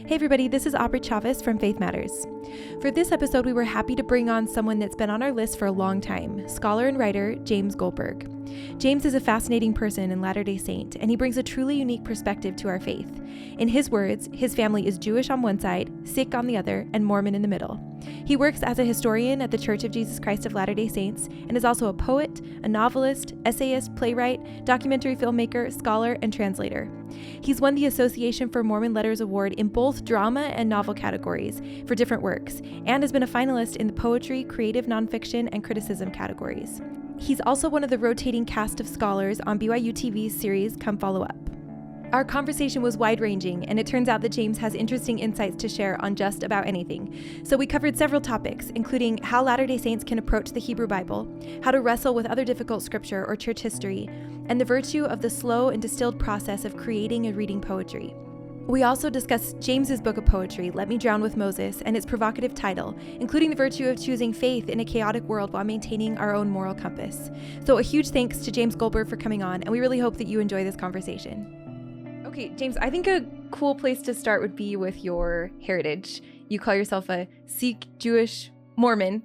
Hey everybody, this is Aubrey Chavez from Faith Matters. For this episode, we were happy to bring on someone that's been on our list for a long time, scholar and writer James Goldberg. James is a fascinating person and Latter-day Saint, and he brings a truly unique perspective to our faith. In his words, his family is Jewish on one side, Sikh on the other, and Mormon in the middle. He works as a historian at the Church of Jesus Christ of Latter-day Saints and is also a poet, a novelist, essayist, playwright, documentary filmmaker, scholar, and translator. He's won the Association for Mormon Letters Award in both drama and novel categories for different works, and has been a finalist in the poetry, creative nonfiction, and criticism categories. He's also one of the rotating cast of scholars on BYUtv's series Come Follow Up. Our conversation was wide-ranging, and it turns out that James has interesting insights to share on just about anything. So we covered several topics, including how Latter-day Saints can approach the Hebrew Bible, how to wrestle with other difficult scripture or church history, and the virtue of the slow and distilled process of creating and reading poetry. We also discussed James's book of poetry, Let Me Drown with Moses, and its provocative title, including the virtue of choosing faith in a chaotic world while maintaining our own moral compass. So a huge thanks to James Goldberg for coming on, and we really hope that you enjoy this conversation. Okay, James, I think a cool place to start would be with your heritage. You call yourself a Sikh, Jewish, Mormon,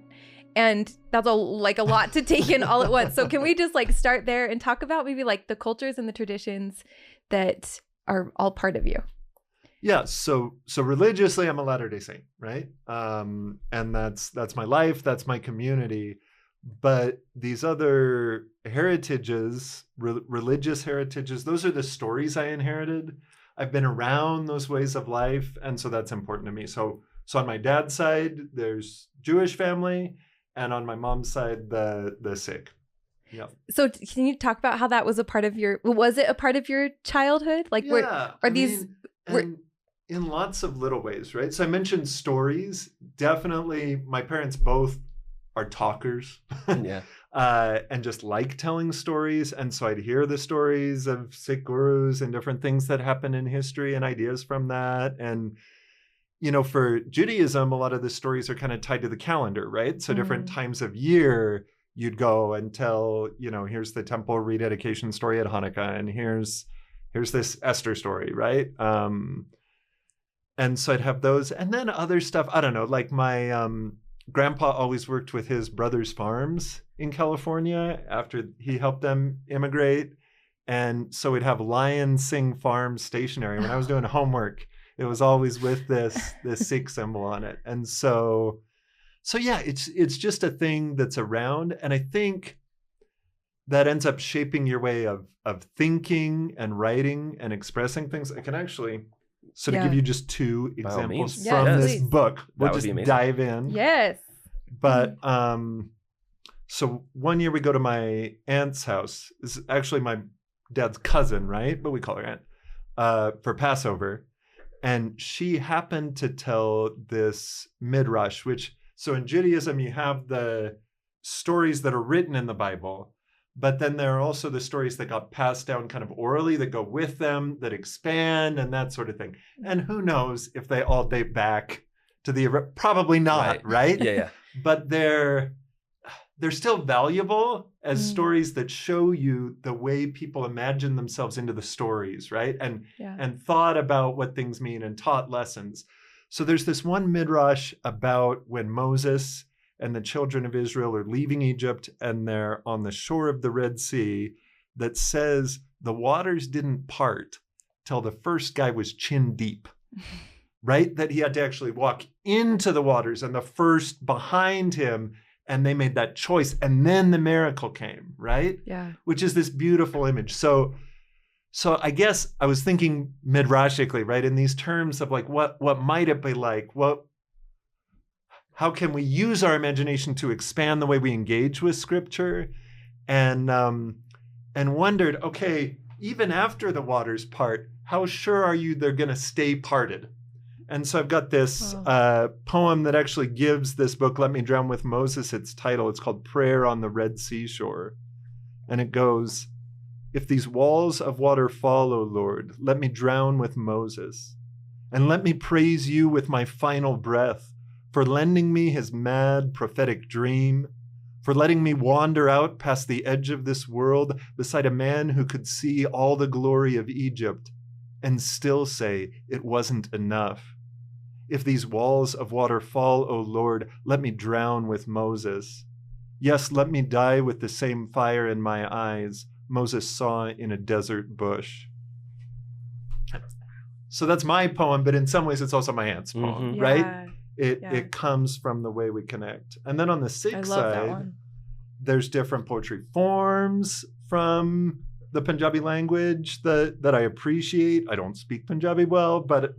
and that's a lot to take in all at once. So can we just start there and talk about maybe the cultures and the traditions that are all part of you? Yeah, so religiously, I'm a Latter-day Saint, right? And that's my life, that's my community. But these other heritages, religious heritages, those are the stories I inherited. I've been around those ways of life, and so that's important to me. So on my dad's side, there's Jewish family, and on my mom's side, the Sikh. Yeah. So can you talk about how that was a part of your? Was it a part of your childhood? In lots of little ways, right? So I mentioned stories. Definitely, my parents both are talkers. Yeah. And just like telling stories. And so I'd hear the stories of Sikh gurus and different things that happen in history and ideas from that. And, for Judaism, a lot of the stories are kind of tied to the calendar, right? So different times of year, you'd go and tell, here's the temple rededication story at Hanukkah, and here's this Esther story, right? And so I'd have those. And then other stuff, I don't know, like my grandpa always worked with his brother's farms in California after he helped them immigrate. And so we'd have Lion Sing Farm stationery. When I was doing homework, it was always with this Sikh symbol on it. And so yeah, it's just a thing that's around. And I think that ends up shaping your way of thinking and writing and expressing things. I can actually to give you just two examples from this book. We'll just dive in. Yes. But so one year we go to my aunt's house. This is actually my dad's cousin, right? But we call her aunt, for Passover. And she happened to tell this midrash, so in Judaism, you have the stories that are written in the Bible, but then there are also the stories that got passed down kind of orally that go with them, that expand and that sort of thing. And who knows if they all date back to probably not, right? Yeah. But they're still valuable as stories that show you the way people imagine themselves into the stories, right? And thought about what things mean and taught lessons. So there's this one midrash about when Moses and the children of Israel are leaving Egypt and they're on the shore of the Red Sea that says the waters didn't part till the first guy was chin deep, right? That he had to actually walk into the waters and the first behind him, and they made that choice. And then the miracle came, right? Yeah. Which is this beautiful image. So I guess I was thinking midrashically, right? In these terms of what might it be like? How can we use our imagination to expand the way we engage with scripture? And wondered, okay, even after the waters part, how sure are you they're going to stay parted? And so I've got this poem that actually gives this book, Let Me Drown with Moses, its title. It's called Prayer on the Red Seashore. And it goes, if these walls of water fall, O Lord, let me drown with Moses. And let me praise you with my final breath, for lending me his mad prophetic dream, for letting me wander out past the edge of this world beside a man who could see all the glory of Egypt and still say it wasn't enough. If these walls of water fall, O Lord, let me drown with Moses. Yes, let me die with the same fire in my eyes Moses saw in a desert bush. So that's my poem, but in some ways it's also my aunt's poem, right? It comes from the way we connect. And then on the Sikh side, there's different poetry forms from the Punjabi language that I appreciate. I don't speak Punjabi well, but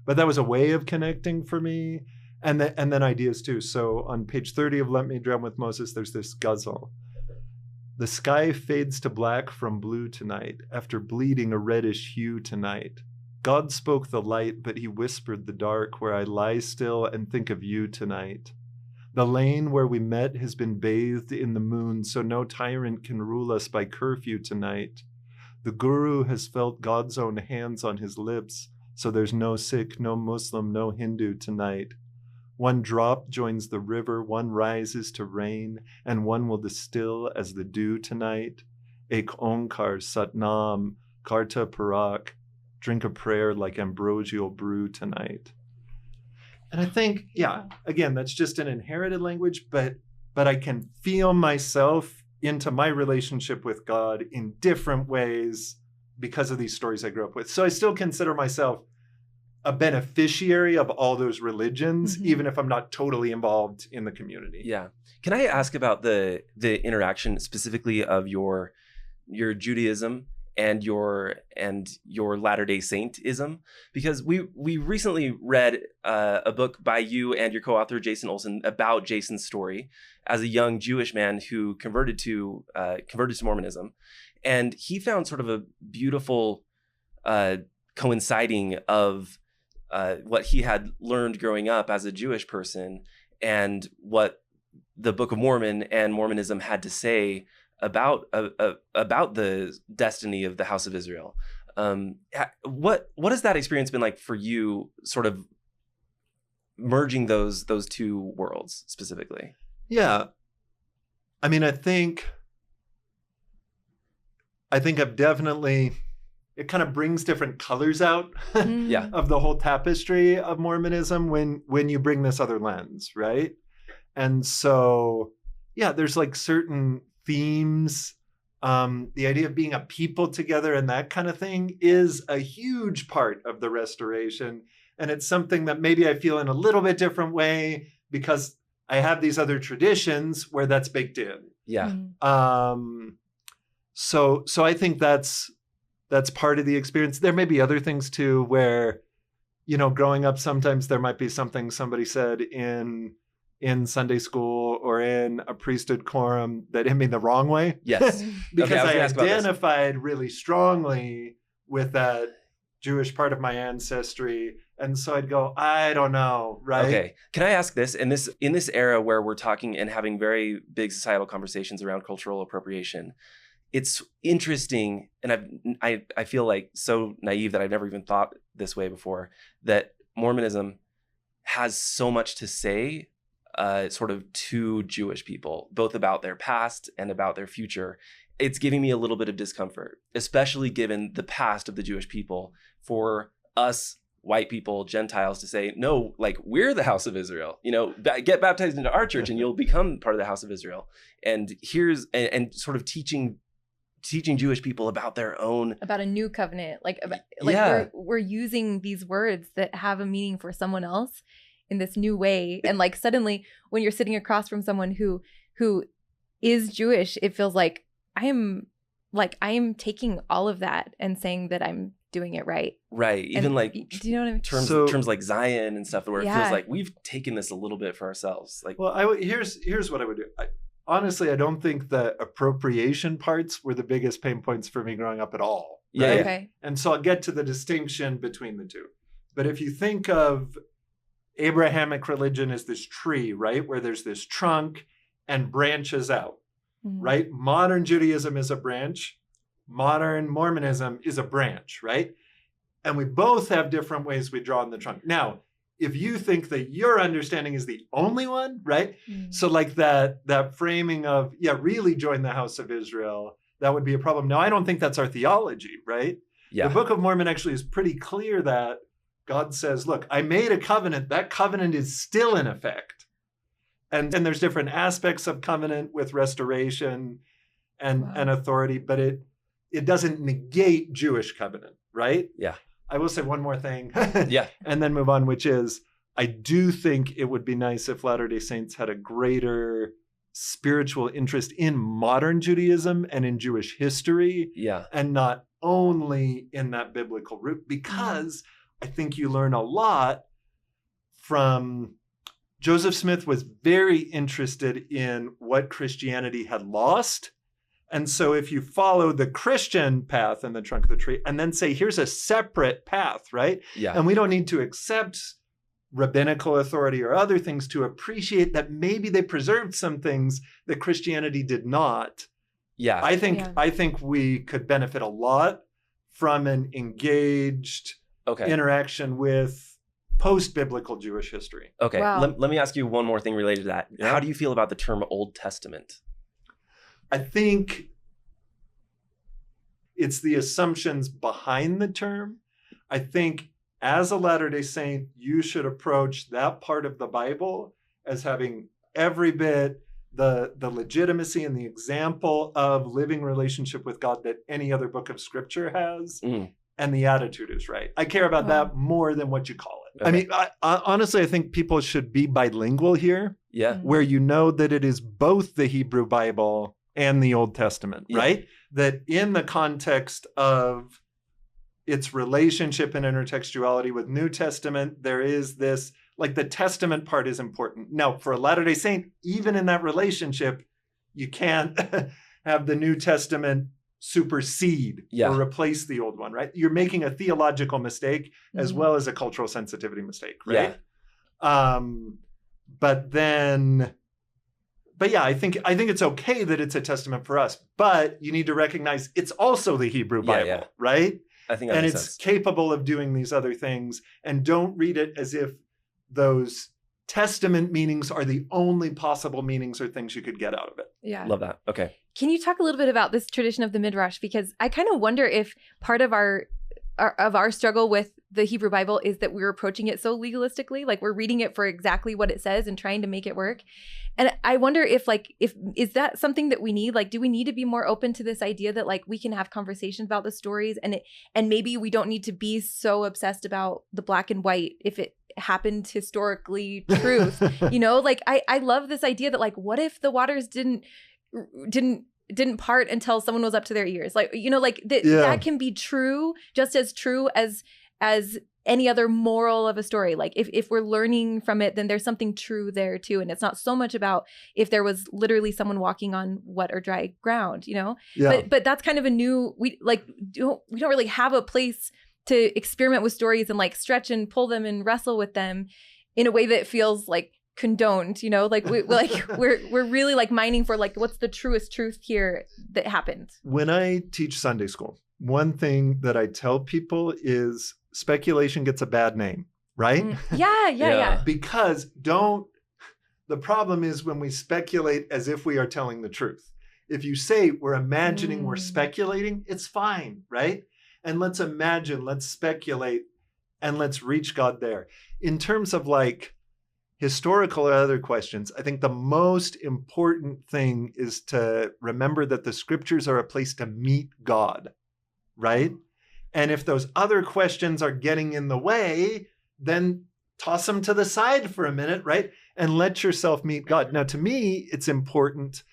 that was a way of connecting for me. And then ideas too. So on page 30 of Let Me Drown with Moses, there's this ghazal. The sky fades to black from blue tonight, after bleeding a reddish hue tonight. God spoke the light, but he whispered the dark, where I lie still and think of you tonight. The lane where we met has been bathed in the moon, so no tyrant can rule us by curfew tonight. The Guru has felt God's own hands on his lips, so there's no Sikh, no Muslim, no Hindu tonight. One drop joins the river, one rises to rain, and one will distill as the dew tonight. Ek Onkar Satnam, Karta Parak, drink a prayer like ambrosial brew tonight. And I think, again, that's just an inherited language, but I can feel myself into my relationship with God in different ways because of these stories I grew up with. So I still consider myself a beneficiary of all those religions, even if I'm not totally involved in the community. Yeah. Can I ask about the interaction specifically of your Judaism and your Latter-day Saintism? Because we recently read a book by you and your co-author Jason Olson about Jason's story as a young Jewish man who converted to Mormonism, and he found sort of a beautiful coinciding of what he had learned growing up as a Jewish person and what the Book of Mormon and Mormonism had to say about the destiny of the House of Israel. What has that experience been like for you, sort of merging those two worlds specifically? Yeah. I mean, I think I've definitely, it kind of brings different colors out of the whole tapestry of Mormonism when you bring this other lens, right? And so, there's like certain themes. The idea of being a people together and that kind of thing is a huge part of the restoration. And it's something that maybe I feel in a little bit different way because I have these other traditions where that's baked in. Yeah. So I think that's part of the experience. There may be other things too, where, growing up, sometimes there might be something somebody said in Sunday school or in a priesthood quorum that hit me the wrong way. Yes. Because I identified really strongly with that Jewish part of my ancestry. And so I'd go, I don't know, right? Okay. Can I ask this? In this era where we're talking and having very big societal conversations around cultural appropriation, it's interesting, and I feel like so naive that I've never even thought this way before, that Mormonism has so much to say sort of to Jewish people, both about their past and about their future. It's giving me a little bit of discomfort, especially given the past of the Jewish people, for us white people, Gentiles, to say, no, like, we're the house of Israel, get baptized into our church and you'll become part of the house of Israel. And and sort of teaching Jewish people about a new covenant, we're using these words that have a meaning for someone else in this new way. And like suddenly when you're sitting across from someone who is Jewish, it feels like I am taking all of that and saying that I'm doing it right. Right. Even do you know what I mean? Terms like Zion and stuff, where it feels like we've taken this a little bit for ourselves. Like, well, here's what I would do. Honestly, I don't think the appropriation parts were the biggest pain points for me growing up at all. Right? Yeah. Okay. And so I'll get to the distinction between the two. But if you think of Abrahamic religion as this tree, right, where there's this trunk and branches out, right? Modern Judaism is a branch. Modern Mormonism is a branch, right? And we both have different ways we draw on the trunk. Now, if you think that your understanding is the only one, right? So like that framing of, really join the house of Israel, that would be a problem. Now, I don't think that's our theology, right? Yeah. The Book of Mormon actually is pretty clear that God says, look, I made a covenant. That covenant is still in effect. And there's different aspects of covenant with restoration and authority, but it doesn't negate Jewish covenant, right? Yeah. I will say one more thing. Yeah. And then move on, which is, I do think it would be nice if Latter-day Saints had a greater spiritual interest in modern Judaism and in Jewish history. Yeah. And not only in that biblical root, because I think you learn a lot from Joseph Smith was very interested in what Christianity had lost. And so if you follow the Christian path in the trunk of the tree and then say, here's a separate path, right? Yeah. And we don't need to accept rabbinical authority or other things to appreciate that maybe they preserved some things that Christianity did not. Yeah. I think we could benefit a lot from an engaged interaction with post-biblical Jewish history. Okay. Wow. Let me ask you one more thing related to that. Yeah. How do you feel about the term Old Testament? I think it's the assumptions behind the term. I think as a Latter-day Saint, you should approach that part of the Bible as having every bit the legitimacy and the example of living relationship with God that any other book of Scripture has. And the attitude is right. I care about that more than what you call it. Okay. I mean, honestly, I think people should be bilingual here, Yeah. where you know that it is both the Hebrew Bible and the Old Testament, right? That in the context of its relationship and intertextuality with New Testament, there is this, like the Testament part is important. Now, for a Latter-day Saint, even in that relationship, you can't have the New Testament supersede or replace the old one, right? You're making a theological mistake as well as a cultural sensitivity mistake, right? Yeah. But yeah, I think it's okay that it's a testament for us, but you need to recognize it's also the Hebrew Bible, right? I think that and makes it's sense. capable of doing these other things, and don't read it as if those Testament meanings are the only possible meanings or things you could get out of it. Yeah. Love that. Okay. Can you talk a little bit about this tradition of the Midrash? Because I kind of wonder if part of our struggle with the Hebrew Bible is that we're approaching it so legalistically, like we're reading it for exactly what it says and trying to make it work. And I wonder if is that something that we need? Like, do we need to be more open to this idea that like we can have conversations about the stories and maybe we don't need to be so obsessed about the black and white if it happened historically truth, you know? Like I love this idea that like, what if the waters didn't part until someone was up to their ears? Like, you know, like that can be true, just as true as any other moral of a story. Like if we're learning from it, then there's something true there too. And it's not so much about if there was literally someone walking on wet or dry ground, you know? Yeah. But that's kind of a new, we don't really have a place to experiment with stories and like stretch and pull them and wrestle with them in a way that feels like condoned, you know, like we're really like mining for like what's the truest truth here that happened. When I teach Sunday school, one thing that I tell people is speculation gets a bad name, right? Yeah. Because the problem is when we speculate as if we are telling the truth. If you say we're imagining, we're speculating, it's fine, right? And let's imagine, let's speculate, and let's reach God there. In terms of like historical or other questions, I think the most important thing is to remember that the scriptures are a place to meet God, right? And if those other questions are getting in the way, then toss them to the side for a minute, right? And let yourself meet God. Now, to me, it's important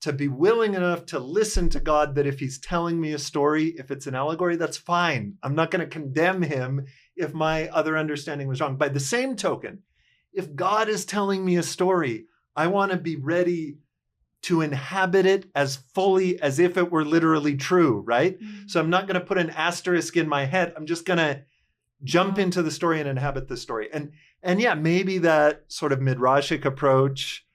to be willing enough to listen to God that if he's telling me a story, if it's an allegory, that's fine. I'm not going to condemn him if my other understanding was wrong. By the same token, if God is telling me a story, I want to be ready to inhabit it as fully as if it were literally true, right? So I'm not going to put an asterisk in my head. I'm just going to jump into the story and inhabit the story. And yeah, maybe that sort of midrashic approach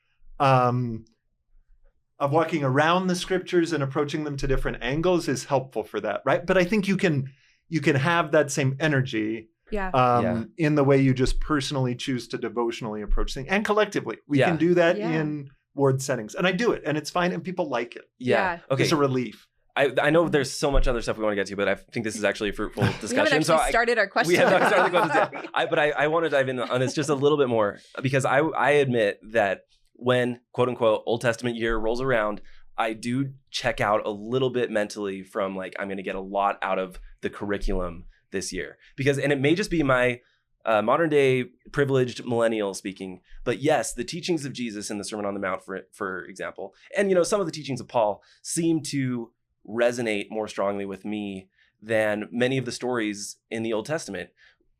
of walking around the scriptures and approaching them to different angles is helpful for that, right? But I think you can have that same energy in the way you just personally choose to devotionally approach things, and collectively. We can do that in ward settings. And I do it, and it's fine, and people like it. Yeah. Okay. It's a relief. I know there's so much other stuff we want to get to, but I think this is actually a fruitful discussion. We haven't actually started our question. We have not started the questions yet. But I want to dive in on this just a little bit more, because I admit that when quote unquote Old Testament year rolls around, I do check out a little bit mentally from like, I'm going to get a lot out of the curriculum this year, and it may just be my modern day privileged millennial speaking, but yes, the teachings of Jesus in the Sermon on the Mount, for example, and some of the teachings of Paul seem to resonate more strongly with me than many of the stories in the Old Testament.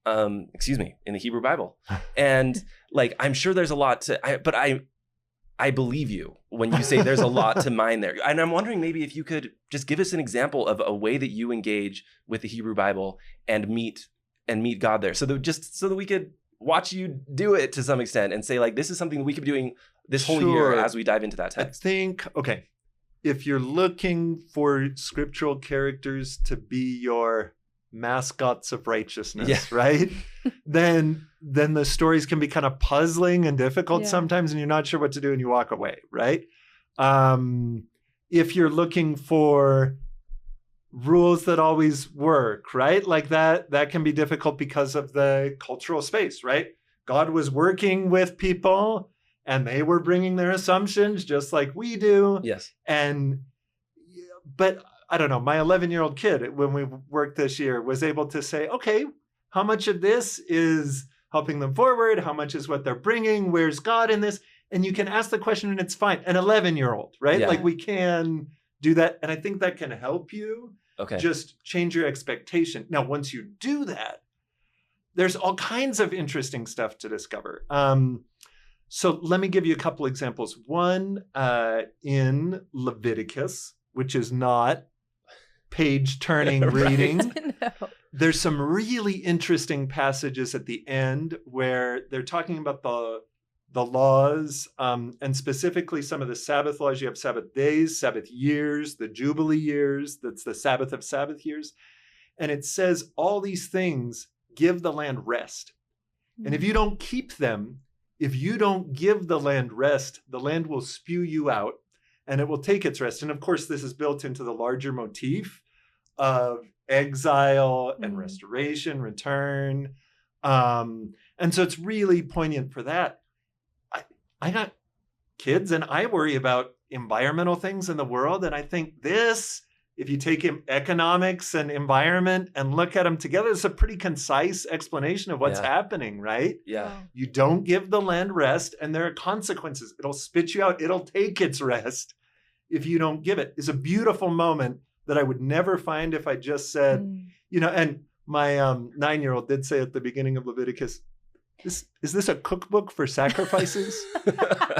In the Hebrew Bible. And like, I'm sure there's a lot but I believe you when you say there's a lot to mine there. And I'm wondering maybe if you could just give us an example of a way that you engage with the Hebrew Bible and meet God there. So that we could watch you do it to some extent and say like, this is something that we could be doing this whole year as we dive into that text. I think, okay, if you're looking for scriptural characters to be your mascots of righteousness, right? then the stories can be kind of puzzling and difficult sometimes, and you're not sure what to do and you walk away, right? If you're looking for rules that always work, right? Like that can be difficult because of the cultural space, right? God was working with people and they were bringing their assumptions just like we do. Yes. But I don't know, my 11-year-old kid, when we worked this year, was able to say, okay, how much of this is helping them forward? How much is what they're bringing? Where's God in this? And you can ask the question and it's fine. An 11-year-old, right? Yeah. Like we can do that. And I think that can help you just change your expectation. Now, once you do that, there's all kinds of interesting stuff to discover. So let me give you a couple examples. One in Leviticus, which is not page-turning reading. No. There's some really interesting passages at the end where they're talking about the laws, and specifically some of the Sabbath laws. You have Sabbath days, Sabbath years, the Jubilee years. That's the Sabbath of Sabbath years. And it says all these things give the land rest. Mm-hmm. And if you don't keep them, if you don't give the land rest, the land will spew you out and it will take its rest. And of course, this is built into the larger motif of exile and restoration, return. And so it's really poignant for that. I got kids and I worry about environmental things in the world. And I think this, if you take economics and environment and look at them together, it's a pretty concise explanation of what's happening, right? Yeah. You don't give the land rest and there are consequences. It'll spit you out. It'll take its rest if you don't give it. It's a beautiful moment that I would never find if I just said, and my 9-year-old did say at the beginning of Leviticus, is this a cookbook for sacrifices?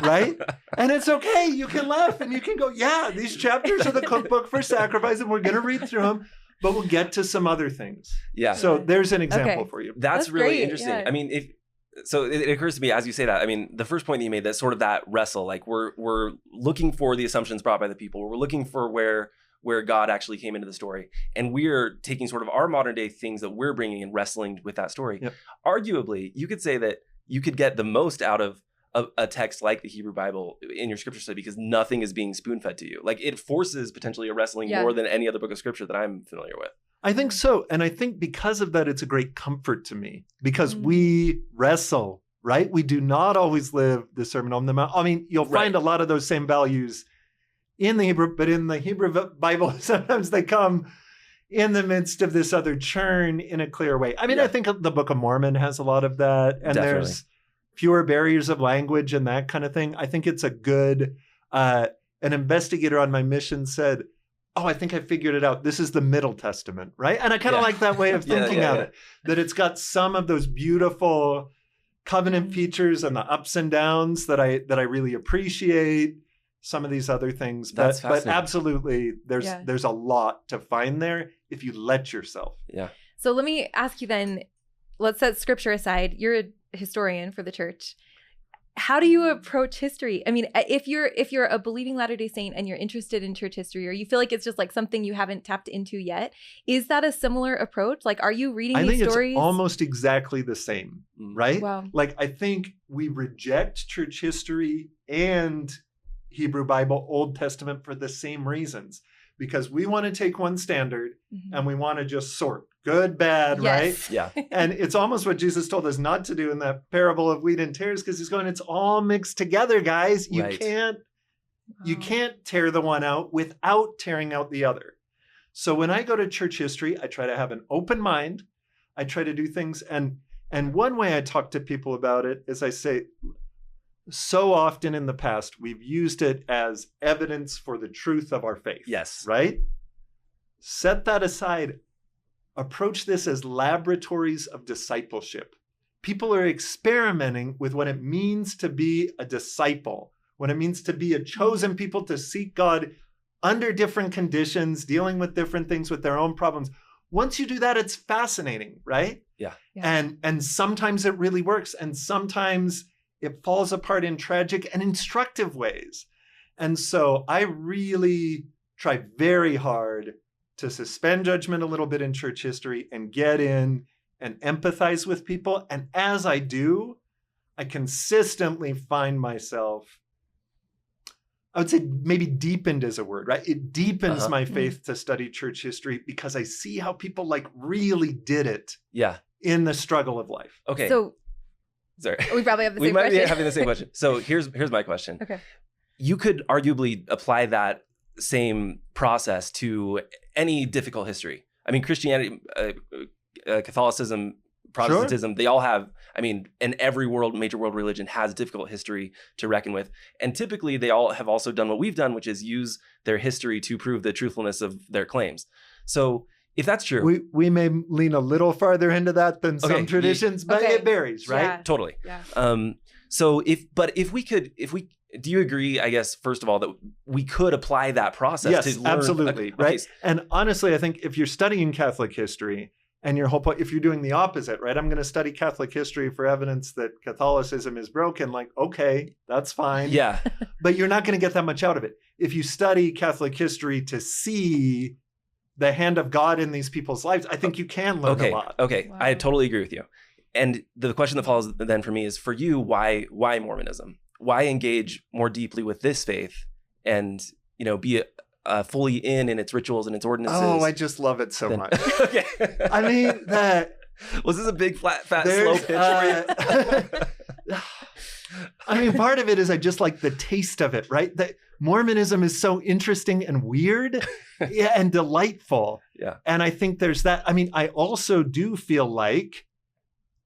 Right? And it's okay. You can laugh and you can go, yeah, these chapters are the cookbook for sacrifice and we're going to read through them, but we'll get to some other things. Yeah. So there's an example for you. That's really great. interesting. Yeah. I mean, it occurs to me as you say that, I mean, the first point that you made, that sort of that wrestle, like we're looking for the assumptions brought by the people. We're looking for where God actually came into the story. And we're taking sort of our modern day things that we're bringing and wrestling with that story. Yep. Arguably, you could say that you could get the most out of a text like the Hebrew Bible in your scripture study because nothing is being spoon-fed to you. Like it forces potentially a wrestling more than any other book of scripture that I'm familiar with. I think so. And I think because of that, it's a great comfort to me because we wrestle, right? We do not always live the Sermon on the Mount. I mean, you'll find a lot of those same values in the Hebrew, but in the Hebrew Bible, sometimes they come in the midst of this other churn in a clear way. I mean, I think the Book of Mormon has a lot of that, and there's fewer barriers of language and that kind of thing. I think it's a good, an investigator on my mission said, oh, I think I figured it out. This is the Middle Testament, right? And I kind of like that way of thinking of it, that it's got some of those beautiful covenant features and the ups and downs that I really appreciate. Some of these other things, but absolutely, there's a lot to find there if you let yourself. Yeah. So let me ask you then. Let's set scripture aside. You're a historian for the church. How do you approach history? I mean, if you're a believing Latter-day Saint and you're interested in church history, or you feel like it's just like something you haven't tapped into yet, is that a similar approach? Like, are you reading these stories? I think it's almost exactly the same, right? Wow. Like, I think we reject church history and Hebrew Bible, Old Testament for the same reasons, because we want to take one standard Mhm. and we want to just sort good, bad, Yes. Yeah. right? And it's almost what Jesus told us not to do in that parable of wheat and tares, because he's going, it's all mixed together, guys. You Right. can't you Wow. can't tear the one out without tearing out the other. So when I go to church history, I try to have an open mind. I try to do things. And one way I talk to people about it is I say, so often in the past, we've used it as evidence for the truth of our faith. Yes. Right? Set that aside. Approach this as laboratories of discipleship. People are experimenting with what it means to be a disciple, what it means to be a chosen people to seek God under different conditions, dealing with different things with their own problems. Once you do that, it's fascinating, right? Yeah. And sometimes it really works, and sometimes it falls apart in tragic and instructive ways. And so I really try very hard to suspend judgment a little bit in church history and get in and empathize with people. And as I do, I consistently find myself, I would say maybe deepened is a word, right? It deepens my faith to study church history because I see how people like really did it Yeah. in the struggle of life. Okay. So Sorry. we probably have the We same might question. be having the same question. So here's my question. Okay. You could arguably apply that same process to any difficult history. I mean, Christianity, Catholicism, Protestantism, they all have, I mean, and every major world religion has a difficult history to reckon with. And typically they all have also done what we've done, which is use their history to prove the truthfulness of their claims. So if that's true. We may lean a little farther into that than some traditions, but Okay. it varies, right? Yeah. Totally. Yeah. So do you agree, I guess, first of all, that we could apply that process Yes, to learn? absolutely, Okay. right? And honestly, I think if you're studying Catholic history and your whole point, if you're doing the opposite, right? I'm going to study Catholic history for evidence that Catholicism is broken. Like, okay, that's fine. Yeah. But you're not going to get that much out of it. If you study Catholic history to see the hand of God in these people's lives, I think you can learn a lot. Okay. Wow. I totally agree with you. And the question that follows then for me is, for you, why Mormonism? Why engage more deeply with this faith and, be fully in its rituals and its ordinances? Oh, I just love it so much. Okay. I mean, that was this a big, flat, fat, slow pitch for you? I mean, part of it is I just like the taste of it, right? That Mormonism is so interesting and weird and delightful. Yeah. And I think there's that. I mean, I also do feel like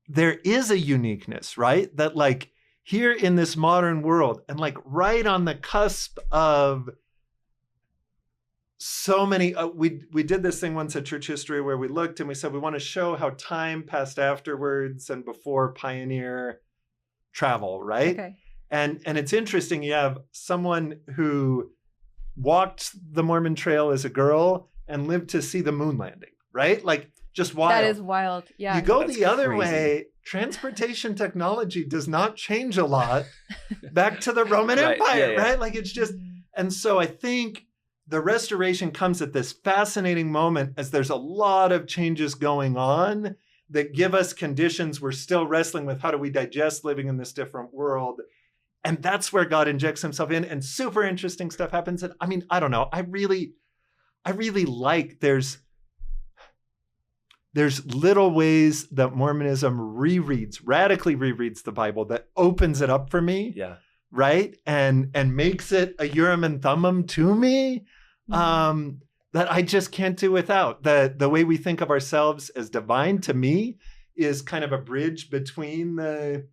there is a uniqueness, right? That like here in this modern world and like right on the cusp of so many, we did this thing once at Church History where we looked and we said, we want to show how time passed afterwards and before pioneer travel, right? Okay. And it's interesting. You have someone who walked the Mormon Trail as a girl and lived to see the moon landing, right? Like just wild. That is wild. Yeah. You go That's the other crazy. way, transportation technology does not change a lot back to the Roman Right. Empire, Yeah. right? Like it's just, and so I think the restoration comes at this fascinating moment as there's a lot of changes going on that give us conditions we're still wrestling with. How do we digest living in this different world? And that's where God injects himself in and super interesting stuff happens. And I mean, I don't know. I really like there's little ways that Mormonism radically rereads the Bible that opens it up for me. Yeah. Right. And makes it a Urim and Thummim to me. That I just can't do without. The way we think of ourselves as divine to me is kind of a bridge between the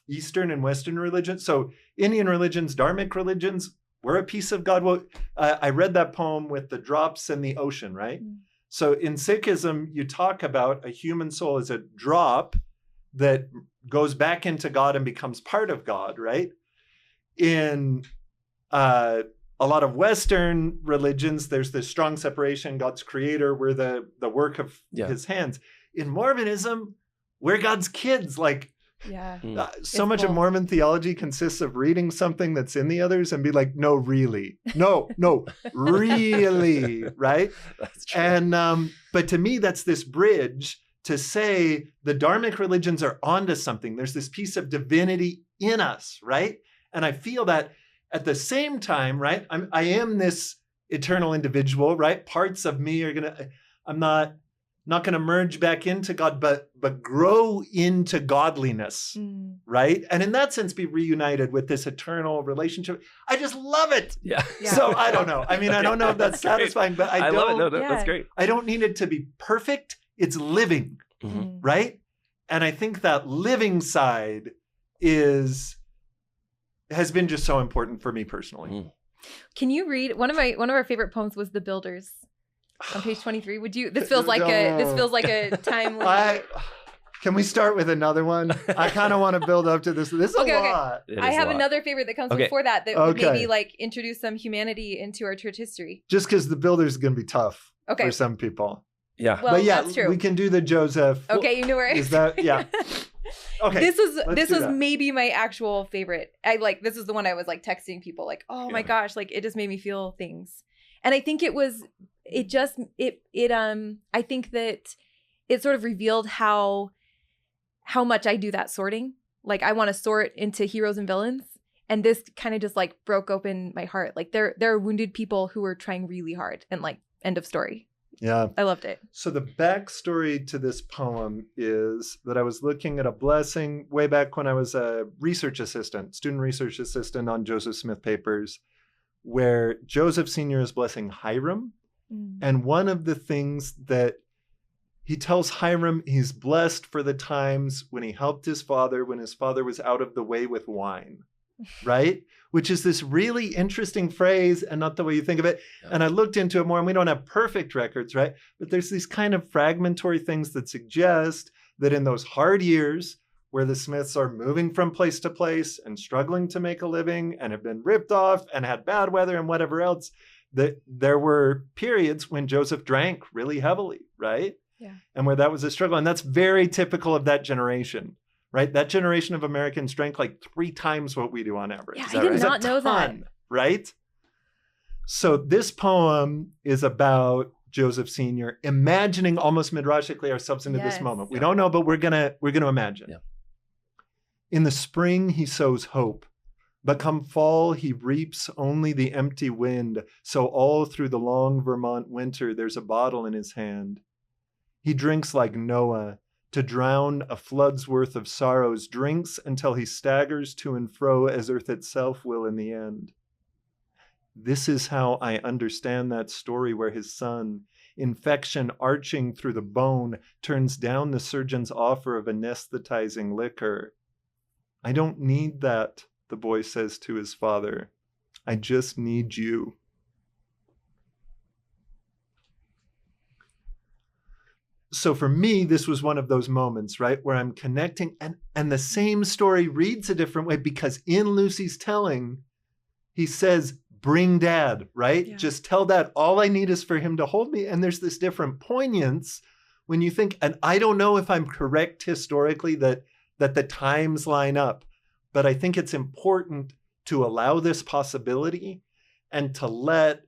Eastern and Western religions. So Indian religions, Dharmic religions, we're a piece of God. Well, I read that poem with the drops in the ocean, right? So in Sikhism, you talk about a human soul as a drop that goes back into God and becomes part of God, right? In a lot of Western religions, there's this strong separation. God's creator, we're the work of his hands. In Mormonism, we're God's kids. Like, so much of Mormon theology consists of reading something that's in the others and be like, no, really. No, really, right? That's true. And, but to me, that's this bridge to say the Dharmic religions are onto something. There's this piece of divinity in us, right? And I feel that at the same time, right, I am this eternal individual, right? Parts of me I'm not going to merge back into God, but grow into godliness, right? And in that sense, be reunited with this eternal relationship. I just love it. Yeah. So I don't know. I mean, I don't know if that's satisfying, but I love it. No, Yeah. that's great. I don't need it to be perfect. It's living, right? And I think that living side has been just so important for me personally. Can you read one of our favorite poems was The Builders on page 23? Would you? This feels like a timely. Can we start with another one? I kind of want to build up to this. This is a lot. I have another favorite that comes before that would maybe like introduce some humanity into our church history. Just because The Builders is going to be tough for some people. Yeah. Well, but yeah, that's true. We can do the Joseph. Okay, you knew where. Is that Okay. This was maybe my actual favorite. This is the one I was like texting people like, oh my gosh, like it just made me feel things. And I think I think that it sort of revealed how much I do that sorting. Like I want to sort into heroes and villains. And this kind of just like broke open my heart. Like there are wounded people who are trying really hard and like end of story. Yeah. I loved it. So the backstory to this poem is that I was looking at a blessing way back when I was a student research assistant on Joseph Smith papers, where Joseph Sr. is blessing Hiram. And one of the things that he tells Hiram, he's blessed for the times when he helped his father when his father was out of the way with wine, right? Which is this really interesting phrase and not the way you think of it. Yeah. And I looked into it more, and we don't have perfect records, right? But there's these kind of fragmentary things that suggest that in those hard years where the Smiths are moving from place to place and struggling to make a living and have been ripped off and had bad weather and whatever else, that there were periods when Joseph drank really heavily, right? Yeah. And where that was a struggle. And that's very typical of that generation. Right? That generation of Americans drank like 3 times what we do on average. Yeah, I did not know that. Right? So this poem is about Joseph Sr. imagining almost midrashically ourselves into this moment. We don't know, but we're gonna imagine. Yeah. In the spring he sows hope, but come fall he reaps only the empty wind. So all through the long Vermont winter there's a bottle in his hand. He drinks like Noah, to drown a flood's worth of sorrows, drinks until he staggers to and fro as earth itself will in the end. This is how I understand that story where his son, infection arching through the bone, turns down the surgeon's offer of anesthetizing liquor. I don't need that, the boy says to his father. I just need you. So for me, this was one of those moments, right, where I'm connecting and the same story reads a different way because in Lucy's telling, he says, bring dad, right? Yeah. Just tell dad, all I need is for him to hold me. And there's this different poignance when you think, and I don't know if I'm correct historically that the times line up, but I think it's important to allow this possibility and to let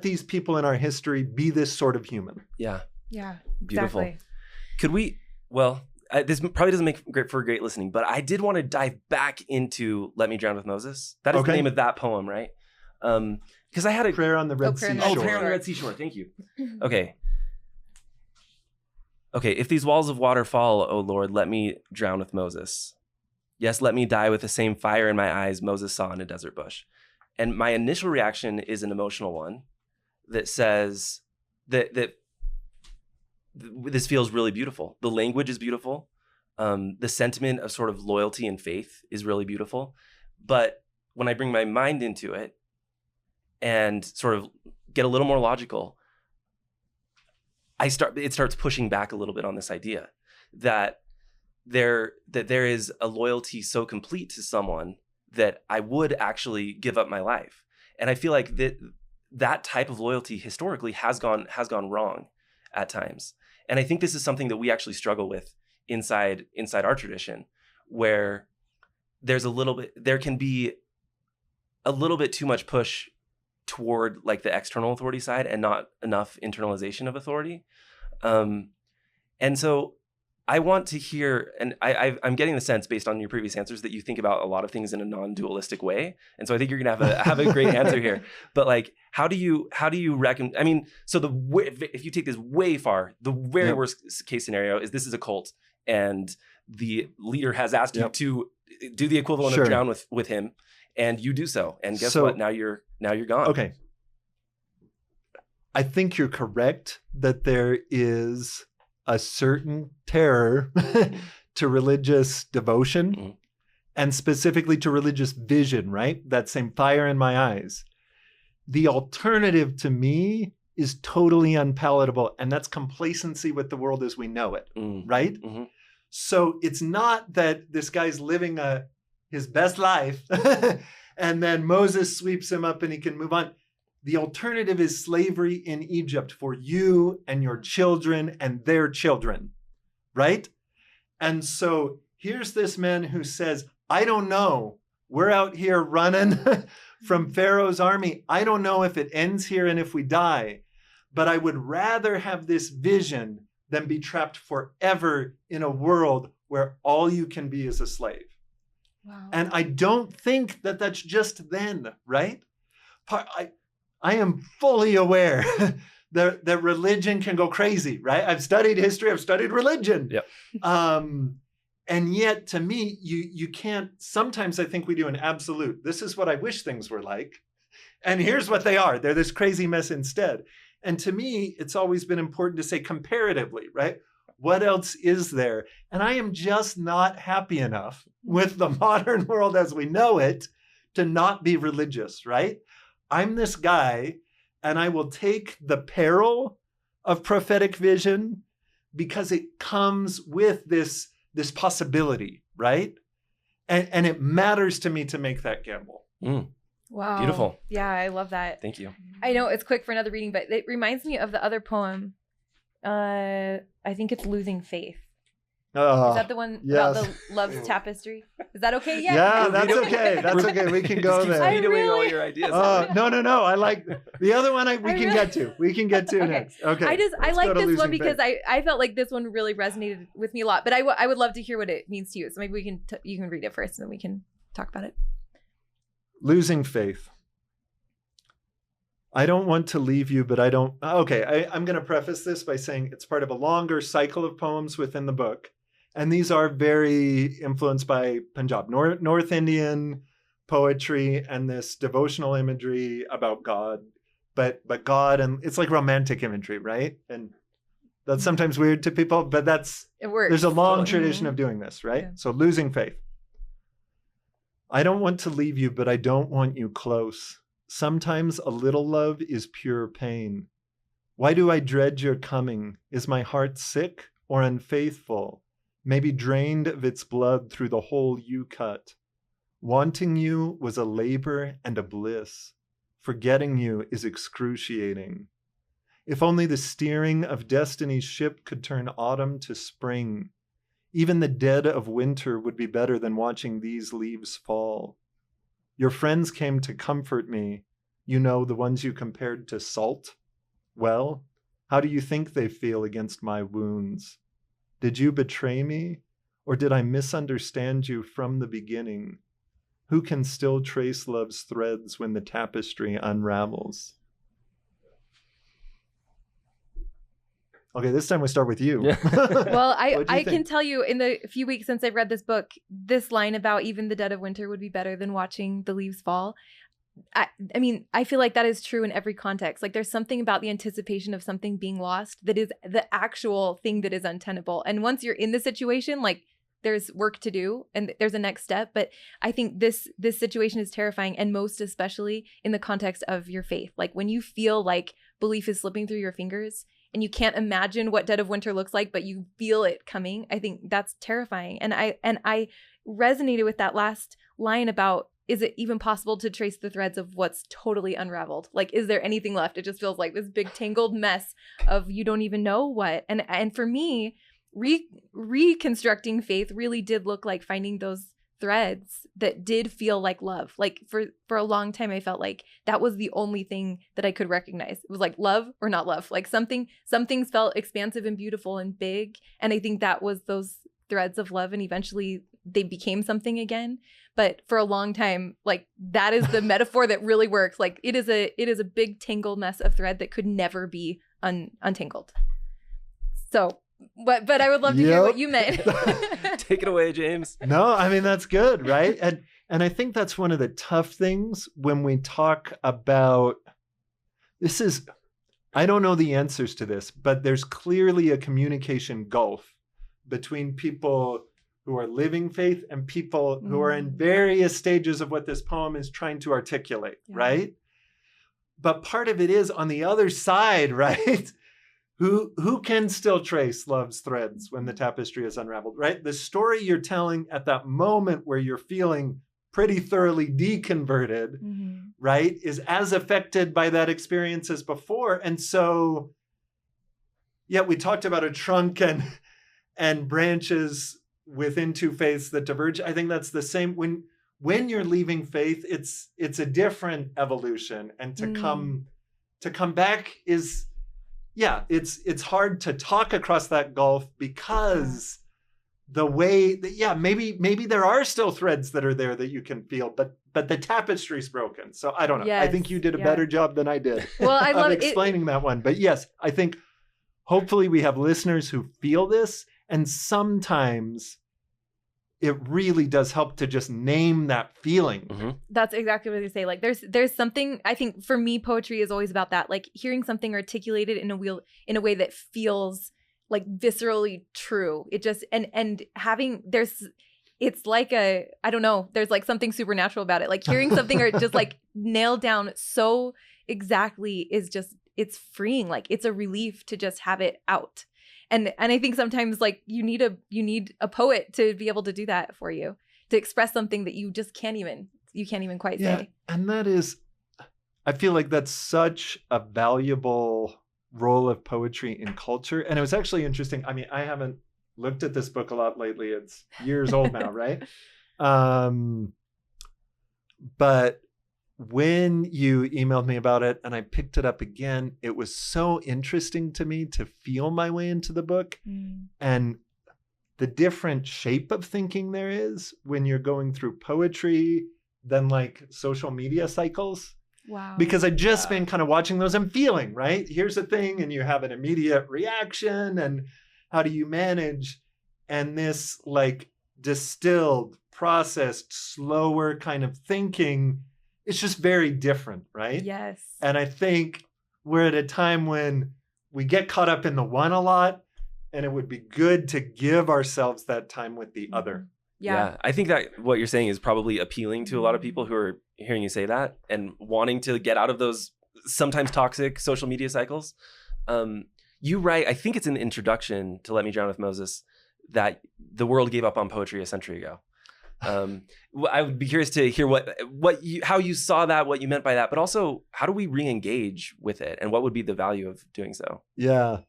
these people in our history be this sort of human. Yeah. Yeah, beautiful. Exactly. Could we? This probably doesn't make for great listening, but I did want to dive back into "Let Me Drown with Moses." That is the name of that poem, right? Because I had a prayer on the Red Sea Shore. Prayer on the Red Sea Shore. Thank you. Okay. If these walls of water fall, O Lord, let me drown with Moses. Yes, let me die with the same fire in my eyes Moses saw in a desert bush. And my initial reaction is an emotional one that says that this feels really beautiful. The language is beautiful. The sentiment of sort of loyalty and faith is really beautiful. But when I bring my mind into it and sort of get a little more logical, it starts pushing back a little bit on this idea that there is a loyalty so complete to someone that I would actually give up my life. And I feel like that type of loyalty historically has gone wrong at times. And I think this is something that we actually struggle with inside our tradition, where there can be a little bit too much push toward like the external authority side and not enough internalization of authority. And so I want to hear, and I'm getting the sense based on your previous answers that you think about a lot of things in a non-dualistic way, and so I think you're gonna have a great answer here. But like, how do you reckon? I mean, so if you take this way far, the very worst case scenario is this is a cult, and the leader has asked you to do the equivalent of drown with him, and you do so, and guess what? Now you're gone. Okay, I think you're correct that there is a certain terror to religious devotion and specifically to religious vision, right? That same fire in my eyes. The alternative to me is totally unpalatable, and that's complacency with the world as we know it, right? Mm-hmm. So it's not that this guy's living his best life and then Moses sweeps him up and he can move on. The alternative is slavery in Egypt for you and your children and their children, right? And so here's this man who says, I don't know. We're out here running from Pharaoh's army. I don't know if it ends here and if we die, but I would rather have this vision than be trapped forever in a world where all you can be is a slave. Wow. And I don't think that that's just then, right? I am fully aware that religion can go crazy, right? I've studied history, I've studied religion. Yep. And yet to me, you can't, sometimes I think we do an absolute, this is what I wish things were like. And here's what they are. They're this crazy mess instead. And to me, it's always been important to say comparatively, right? What else is there? And I am just not happy enough with the modern world as we know it to not be religious, right? I'm this guy, and I will take the peril of prophetic vision because it comes with this possibility, right? And it matters to me to make that gamble. Wow. Beautiful. Yeah, I love that. Thank you. I know it's quick for another reading, but it reminds me of the other poem. I think it's Losing Faith. Is that the one about the love's tapestry? Is that okay? Yeah, that's okay. That's okay. We can go there. Vetoing all your ideas. No. I like the other one. We can get to. We can get to next. Okay. I like this one because I felt like this one really resonated with me a lot. But I would love to hear what it means to you. So maybe you can read it first, and then we can talk about it. Losing Faith. I don't want to leave you, but I don't. Okay, I'm going to preface this by saying it's part of a longer cycle of poems within the book. And these are very influenced by Punjab, North Indian poetry and this devotional imagery about God, but God, and it's like romantic imagery, right? And that's sometimes weird to people, but it works. There's a long tradition of doing this, right? Yeah. So Losing Faith. I don't want to leave you, but I don't want you close. Sometimes a little love is pure pain. Why do I dread your coming? Is my heart sick or unfaithful? Maybe drained of its blood through the hole you cut. Wanting you was a labor and a bliss. Forgetting you is excruciating. If only the steering of destiny's ship could turn autumn to spring. Even the dead of winter would be better than watching these leaves fall. Your friends came to comfort me. You know, the ones you compared to salt. Well, how do you think they feel against my wounds? Did you betray me, or did I misunderstand you from the beginning? Who can still trace love's threads when the tapestry unravels? Okay, this time we start with you. Yeah. Well, I can tell you in the few weeks since I've read this book, this line about even the dead of winter would be better than watching the leaves fall. I mean, I feel like that is true in every context. Like there's something about the anticipation of something being lost that is the actual thing that is untenable. And once you're in the situation, like there's work to do and there's a next step. But I think this situation is terrifying, and most especially in the context of your faith. Like when you feel like belief is slipping through your fingers and you can't imagine what dead of winter looks like, but you feel it coming. I think that's terrifying. And I resonated with that last line about, is it even possible to trace the threads of what's totally unraveled? Like, is there anything left? It just feels like this big tangled mess of you don't even know what. And for me, reconstructing faith really did look like finding those threads that did feel like love. Like for a long time, I felt like that was the only thing that I could recognize. It was like love or not love. Like some things felt expansive and beautiful and big. And I think that was those threads of love, and eventually they became something again. But for a long time, like that is the metaphor that really works. Like it is a big tangled mess of thread that could never be untangled. So, but I would love to hear what you meant. Take it away, James. No, I mean, that's good, right? And I think that's one of the tough things when we talk about this is, I don't know the answers to this, but there's clearly a communication gulf between people who are living faith and people who are in various stages of what this poem is trying to articulate, right? But part of it is on the other side, right? Who can still trace love's threads when the tapestry is unraveled, right? The story you're telling at that moment where you're feeling pretty thoroughly deconverted, right, is as affected by that experience as before. And so, yeah, we talked about a trunk and branches within two faiths that diverge. I think that's the same. When you're leaving faith, it's a different evolution. And to come back is, yeah, it's hard to talk across that gulf because the way that, yeah, maybe there are still threads that are there that you can feel, but the tapestry's broken. So I don't know. Yes, I think you did a better job than I did. Well, I love explaining that one. But yes, I think hopefully we have listeners who feel this, and sometimes it really does help to just name that feeling. That's exactly what they say. Like there's something, I think for me, poetry is always about that. Like hearing something articulated in a way that feels like viscerally true. It just, and having, it's like I don't know, there's like something supernatural about it. Like hearing something or just like nailed down so exactly is just, it's freeing. Like it's a relief to just have it out. And I think sometimes like you need a poet to be able to do that for you, to express something that you just can't even quite say. And that is, I feel like that's such a valuable role of poetry in culture. And it was actually interesting. I mean, I haven't looked at this book a lot lately. It's years old now, right? But when you emailed me about it and I picked it up again, it was so interesting to me to feel my way into the book and the different shape of thinking there is when you're going through poetry than like social media cycles. Wow. Because I've just been kind of watching those and feeling, right? Here's a thing and you have an immediate reaction, and how do you manage? And this like distilled, processed, slower kind of thinking, it's just very different, right? Yes. And I think we're at a time when we get caught up in the one a lot, and it would be good to give ourselves that time with the other. Yeah. I think that what you're saying is probably appealing to a lot of people who are hearing you say that and wanting to get out of those sometimes toxic social media cycles. You write, I think it's in the introduction to Let Me Drown with Moses, that the world gave up on poetry a century ago. I would be curious to hear how you saw that, what you meant by that, but also how do we re-engage with it, and what would be the value of doing so? Yeah,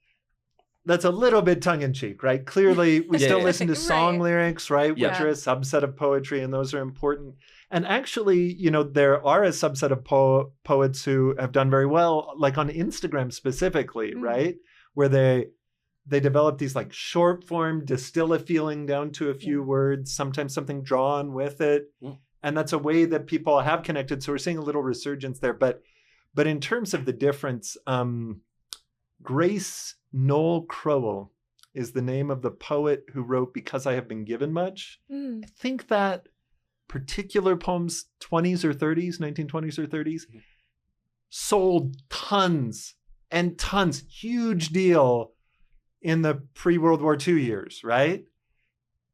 that's a little bit tongue-in-cheek, right? Clearly, we still listen to song lyrics, right? Which are a subset of poetry, and those are important. And actually, you know, there are a subset of poets who have done very well, like on Instagram specifically, right? Where they develop these like short form, distill a feeling down to a few words, sometimes something drawn with it. And that's a way that people have connected. So we're seeing a little resurgence there. But in terms of the difference, Grace Noel Crowell is the name of the poet who wrote Because I Have Been Given Much. I think that particular poem's 1920s or 30s, sold tons and tons, huge deal in the pre-World War II years, right?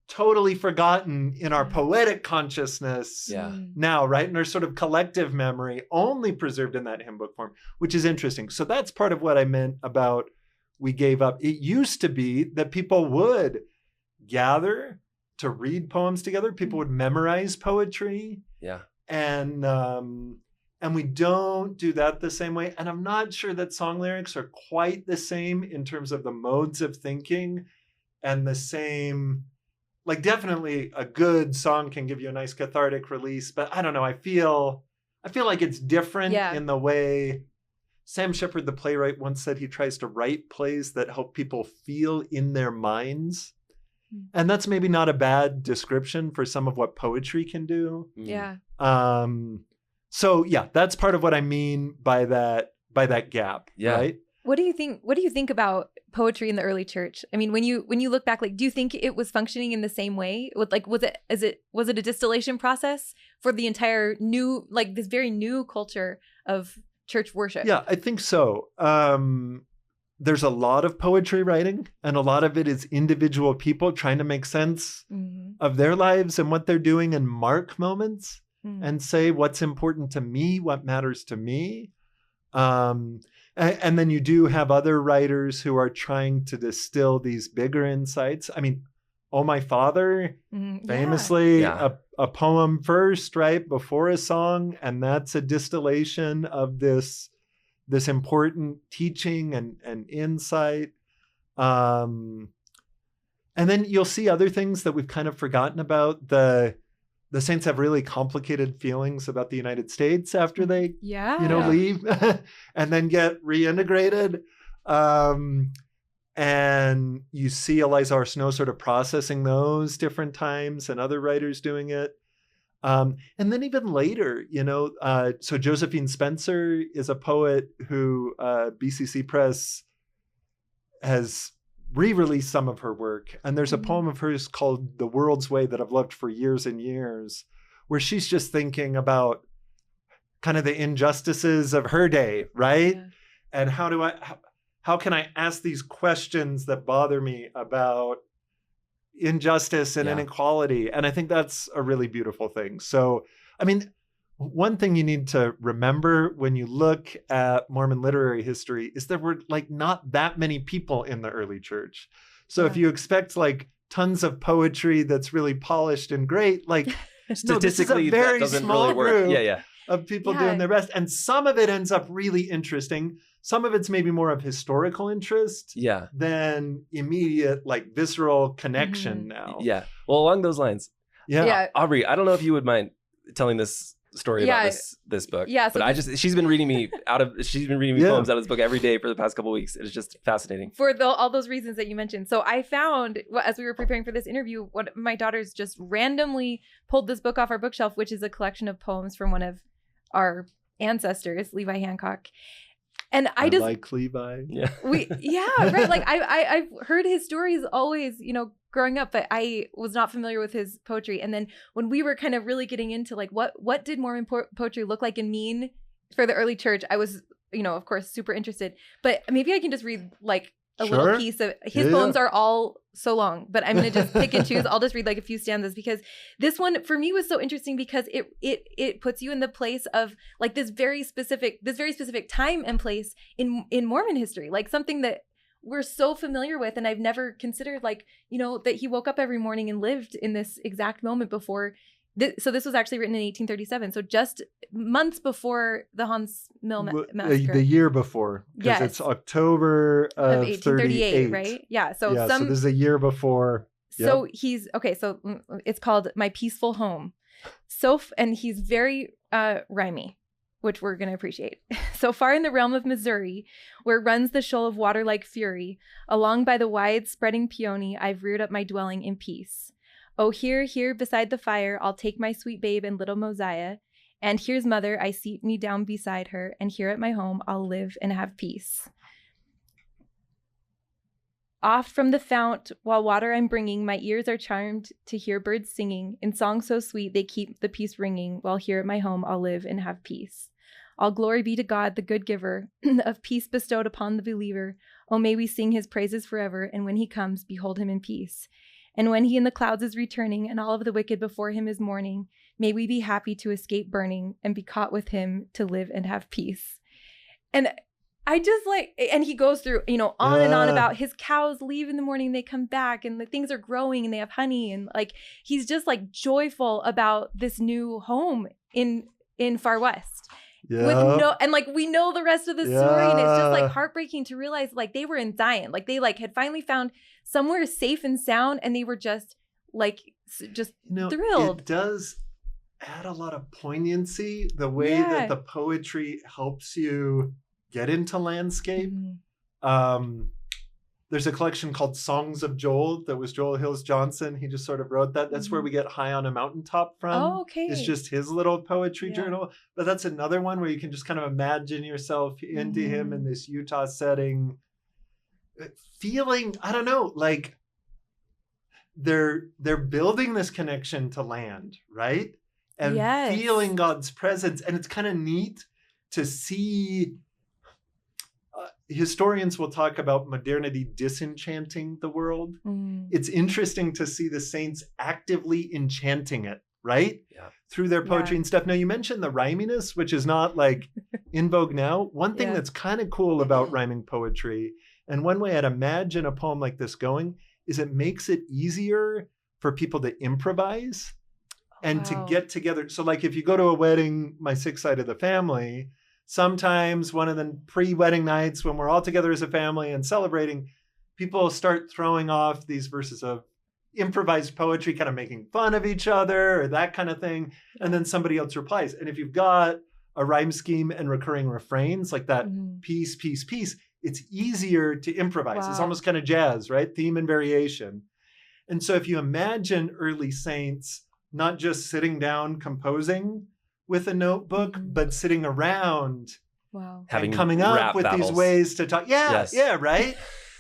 Totally forgotten in our poetic consciousness now, right? In our sort of collective memory, only preserved in that hymn book form, which is interesting. So that's part of what I meant about we gave up. It used to be that people would gather to read poems together. People would memorize poetry. And we don't do that the same way. And I'm not sure that song lyrics are quite the same in terms of the modes of thinking and the same like definitely a good song can give you a nice cathartic release, but I don't know. I feel like it's different in the way Sam Shepard, the playwright, once said he tries to write plays that help people feel in their minds. And that's maybe not a bad description for some of what poetry can do. Yeah. So yeah, that's part of what I mean by that gap. Yeah. Right. What do you think about poetry in the early church? I mean, when you look back, like, do you think it was functioning in the same way? Was it a distillation process for the entire new, like, this very new culture of church worship? Yeah, I think so. There's a lot of poetry writing, and a lot of it is individual people trying to make sense of their lives and what they're doing and mark moments and say what's important to me, what matters to me. And then you do have other writers who are trying to distill these bigger insights. I mean, Oh My Father, famously a poem first, right, before a song. And that's a distillation of this important teaching and insight. And then you'll see other things that we've kind of forgotten about. The saints have really complicated feelings about the United States after they, leave and then get reintegrated. And you see Eliza R. Snow sort of processing those different times and other writers doing it. And then even later, so Josephine Spencer is a poet who BCC Press has re-released some of her work. And there's a poem of hers called The World's Way that I've loved for years and years, where she's just thinking about kind of the injustices of her day, right? Yeah. And how can I ask these questions that bother me about injustice and inequality? And I think that's a really beautiful thing. So, I mean, one thing you need to remember when you look at Mormon literary history is there were like not that many people in the early church. So if you expect like tons of poetry that's really polished and great, like statistically, no, very that doesn't small really work. Group of people doing their best. And some of it ends up really interesting. Some of it's maybe more of historical interest than immediate, like visceral connection now. Yeah. Well, along those lines. Yeah. Aubrey, I don't know if you would mind telling this story about this book. Yeah. So but she's been reading me poems out of this book every day for the past couple of weeks. It's just fascinating. For all those reasons that you mentioned. So I found, as we were preparing for this interview, one of my daughters just randomly pulled this book off our bookshelf, which is a collection of poems from one of our ancestors, Levi Hancock. And I just like Levi. Yeah. Right. Like I've heard his stories always, growing up, but I was not familiar with his poetry. And then when we were kind of really getting into like what did Mormon poetry look like and mean for the early church, I was, of course, super interested. But maybe I can just read like a little piece of his poems are all so long, but I'm going to just pick and choose. I'll just read like a few stanzas because this one for me was so interesting because it puts you in the place of like this very specific time and place in Mormon history, like something that we're so familiar with. And I've never considered like, that he woke up every morning and lived in this exact moment before. So this was actually written in 1837. So just months before the Hans Mill massacre. The year before. Because it's October of 1838, right? Yeah. So so this is a year before. So he's, so it's called My Peaceful Home. And he's very rhymey, which we're going to appreciate. So far in the realm of Missouri, where runs the shoal of water like fury, along by the wide spreading peony, I've reared up my dwelling in peace. Oh, here, beside the fire, I'll take my sweet babe and little Mosiah. And here's mother, I seat me down beside her. And here at my home, I'll live and have peace. Oft from the fount, while water I'm bringing, my ears are charmed to hear birds singing. In song so sweet, they keep the peace ringing. While here at my home, I'll live and have peace. All glory be to God, the good giver of peace bestowed upon the believer. Oh, may we sing his praises forever. And when he comes, behold him in peace. And when he in the clouds is returning, and all of the wicked before him is mourning, may we be happy to escape burning and be caught with him to live and have peace. And I just and he goes through, on and on about his cows leave in the morning, they come back, and the things are growing and they have honey. And he's just joyful about this new home in Far West. Yeah. We know the rest of the story, and it's just heartbreaking to realize they were in Zion, they had finally found somewhere safe and sound, and they were just like just thrilled. It does add a lot of poignancy, the way that the poetry helps you get into landscape. There's a collection called Songs of Joel that was Joel Hills Johnson. He just sort of wrote that. That's where we get High on a Mountaintop from. Oh, okay. It's just his little poetry journal. But that's another one where you can just kind of imagine yourself into him in this Utah setting, feeling, I don't know, like they're building this connection to land, right? And feeling God's presence. And it's kind of neat to see. Historians will talk about modernity disenchanting the world. It's interesting to see the saints actively enchanting it, right? Yeah. Through their poetry and stuff. Now, you mentioned the rhyminess, which is not like in vogue now. One thing that's kind of cool about rhyming poetry, and one way I'd imagine a poem like this going, is it makes it easier for people to improvise and to get together. So like if you go to a wedding, my Sikh side of the family, sometimes one of the pre-wedding nights when we're all together as a family and celebrating, people start throwing off these verses of improvised poetry, kind of making fun of each other or that kind of thing. And then somebody else replies. And if you've got a rhyme scheme and recurring refrains like that, piece, piece, piece, it's easier to improvise. It's almost kind of jazz, right? Theme and variation. And so if you imagine early saints not just sitting down composing with a notebook, but sitting around having coming up with these ways to talk. Yeah, right?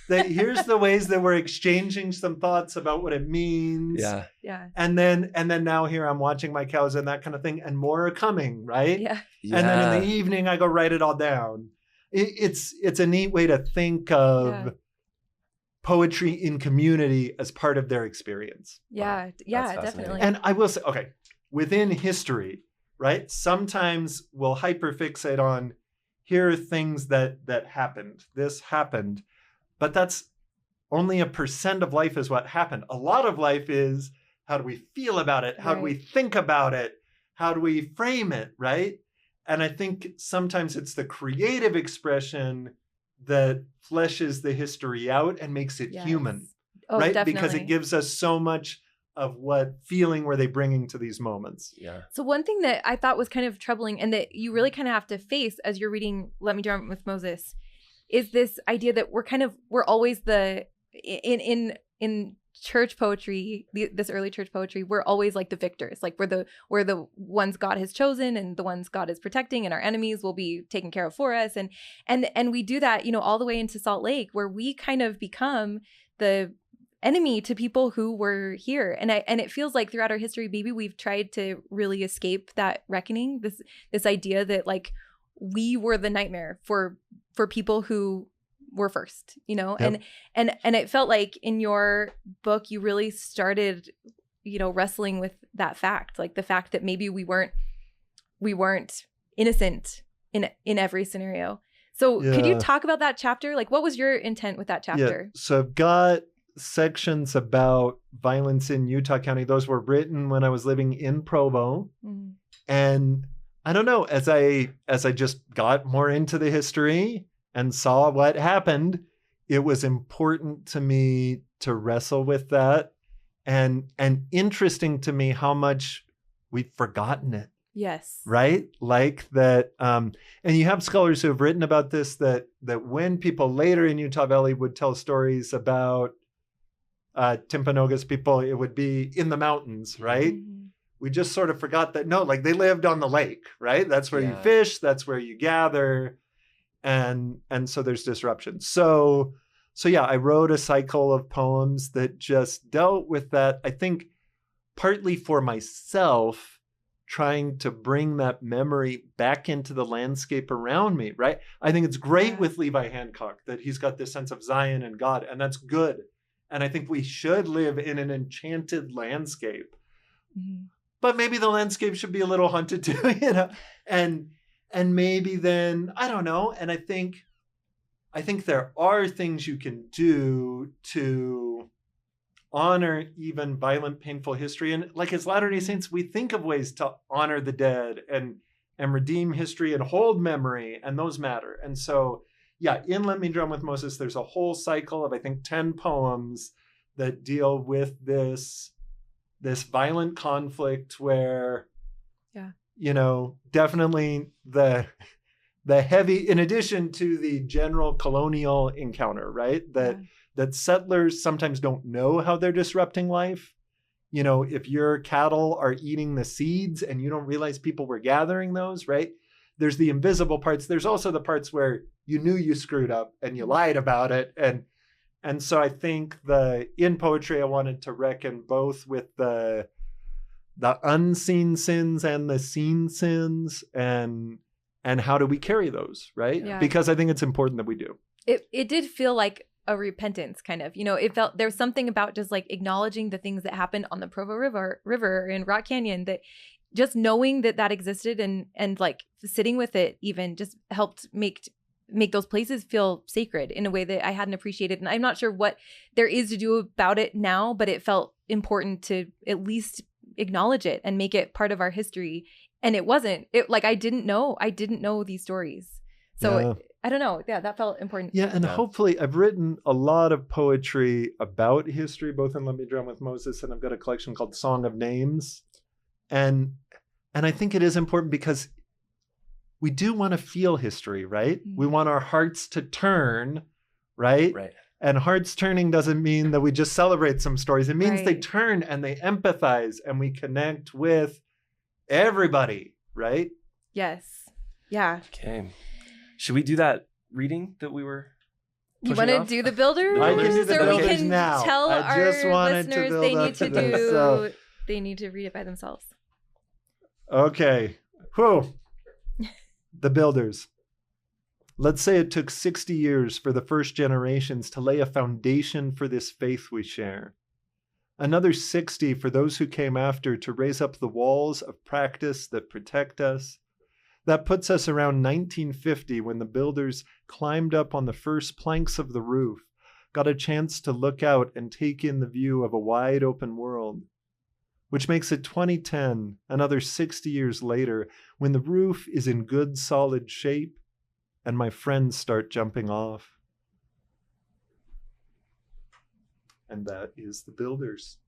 That here's the ways that we're exchanging some thoughts about what it means. Yeah. And then now here I'm watching my cows and that kind of thing, and more are coming, right? Yeah. And then in the evening I go write it all down. It's a neat way to think of poetry in community as part of their experience. Yeah, definitely. And I will say, okay, within history, right? Sometimes we'll hyperfixate on here are things that happened. This happened. But that's only 1% of life is what happened. A lot of life is how do we feel about it? How do we think about it? How do we frame it, right? And I think sometimes it's the creative expression that fleshes the history out and makes it human, right? Definitely. Because it gives us so much of what feeling were they bringing to these moments. Yeah. So one thing that I thought was kind of troubling and that you really kind of have to face as you're reading Let Me Drown with Moses is this idea that we're always in church poetry, this early church poetry, we're always like the victors. Like we're the ones God has chosen and the ones God is protecting, and our enemies will be taken care of for us. And we do that, all the way into Salt Lake, where we kind of become the enemy to people who were here. And it feels like throughout our history, maybe we've tried to really escape that reckoning, this idea that like we were the nightmare for people who were first, and it felt like in your book, you really started, wrestling with that fact, like the fact that maybe we weren't innocent in every scenario. So could you talk about that chapter? Like, what was your intent with that chapter? Yeah. So I've got sections about violence in Utah County. Those were written when I was living in Provo. And I don't know, as I just got more into the history and saw what happened, it was important to me to wrestle with that, and interesting to me how much we've forgotten it. Yes. Right? Like that. And you have scholars who have written about this, that when people later in Utah Valley would tell stories about Timpanogos people, it would be in the mountains, right? We just sort of forgot that, no, like they lived on the lake, right? That's where you fish, that's where you gather. And so there's disruption. So yeah, I wrote a cycle of poems that just dealt with that. I think partly for myself, trying to bring that memory back into the landscape around me, right? I think it's great with Levi Hancock that he's got this sense of Zion and God, and that's good. And I think we should live in an enchanted landscape. But maybe the landscape should be a little haunted too, and maybe then, I don't know. And I think there are things you can do to honor even violent, painful history. And like as Latter-day Saints, we think of ways to honor the dead and redeem history and hold memory, and those matter. And so, yeah, in Let Me Drown with Moses, there's a whole cycle of, I think, 10 poems that deal with this this violent conflict where, Yeah. Definitely the heavy, in addition to the general colonial encounter, right? That settlers sometimes don't know how they're disrupting life. If your cattle are eating the seeds and you don't realize people were gathering those, right? There's the invisible parts. There's also the parts where you knew you screwed up and you lied about it. And so I think in poetry, I wanted to reckon both with the unseen sins and the seen sins, and how do we carry those, right? Yeah. Because I think it's important that we do. It did feel like a repentance kind of, it felt there's something about just like acknowledging the things that happened on the Provo River and Rock Canyon, that just knowing that existed and like sitting with it even just helped make those places feel sacred in a way that I hadn't appreciated. And I'm not sure what there is to do about it now, but it felt important to at least acknowledge it and make it part of our history. And it wasn't. I didn't know these stories. So I don't know. Yeah, that felt important. Yeah, and hopefully I've written a lot of poetry about history, both in Let Me Drown with Moses, and I've got a collection called Song of Names. And I think it is important because we do want to feel history, right? Mm-hmm. We want our hearts to turn, right? Right. And hearts turning doesn't mean that we just celebrate some stories. It means they turn and they empathize and we connect with everybody, right? Yes. Yeah. Okay. Should we do that reading that we were You want to do the builders? I can do the so builders we can now. tell I just our wanted listeners to they build need to up to do this, so. They need to read it by themselves. Okay. Whew. The builders. Let's say it took 60 years for the first generations to lay a foundation for this faith we share. Another 60 for those who came after to raise up the walls of practice that protect us. That puts us around 1950 when the builders climbed up on the first planks of the roof, got a chance to look out and take in the view of a wide open world. Which makes it 2010, another 60 years later, when the roof is in good solid shape and my friends start jumping off. And that is the builders.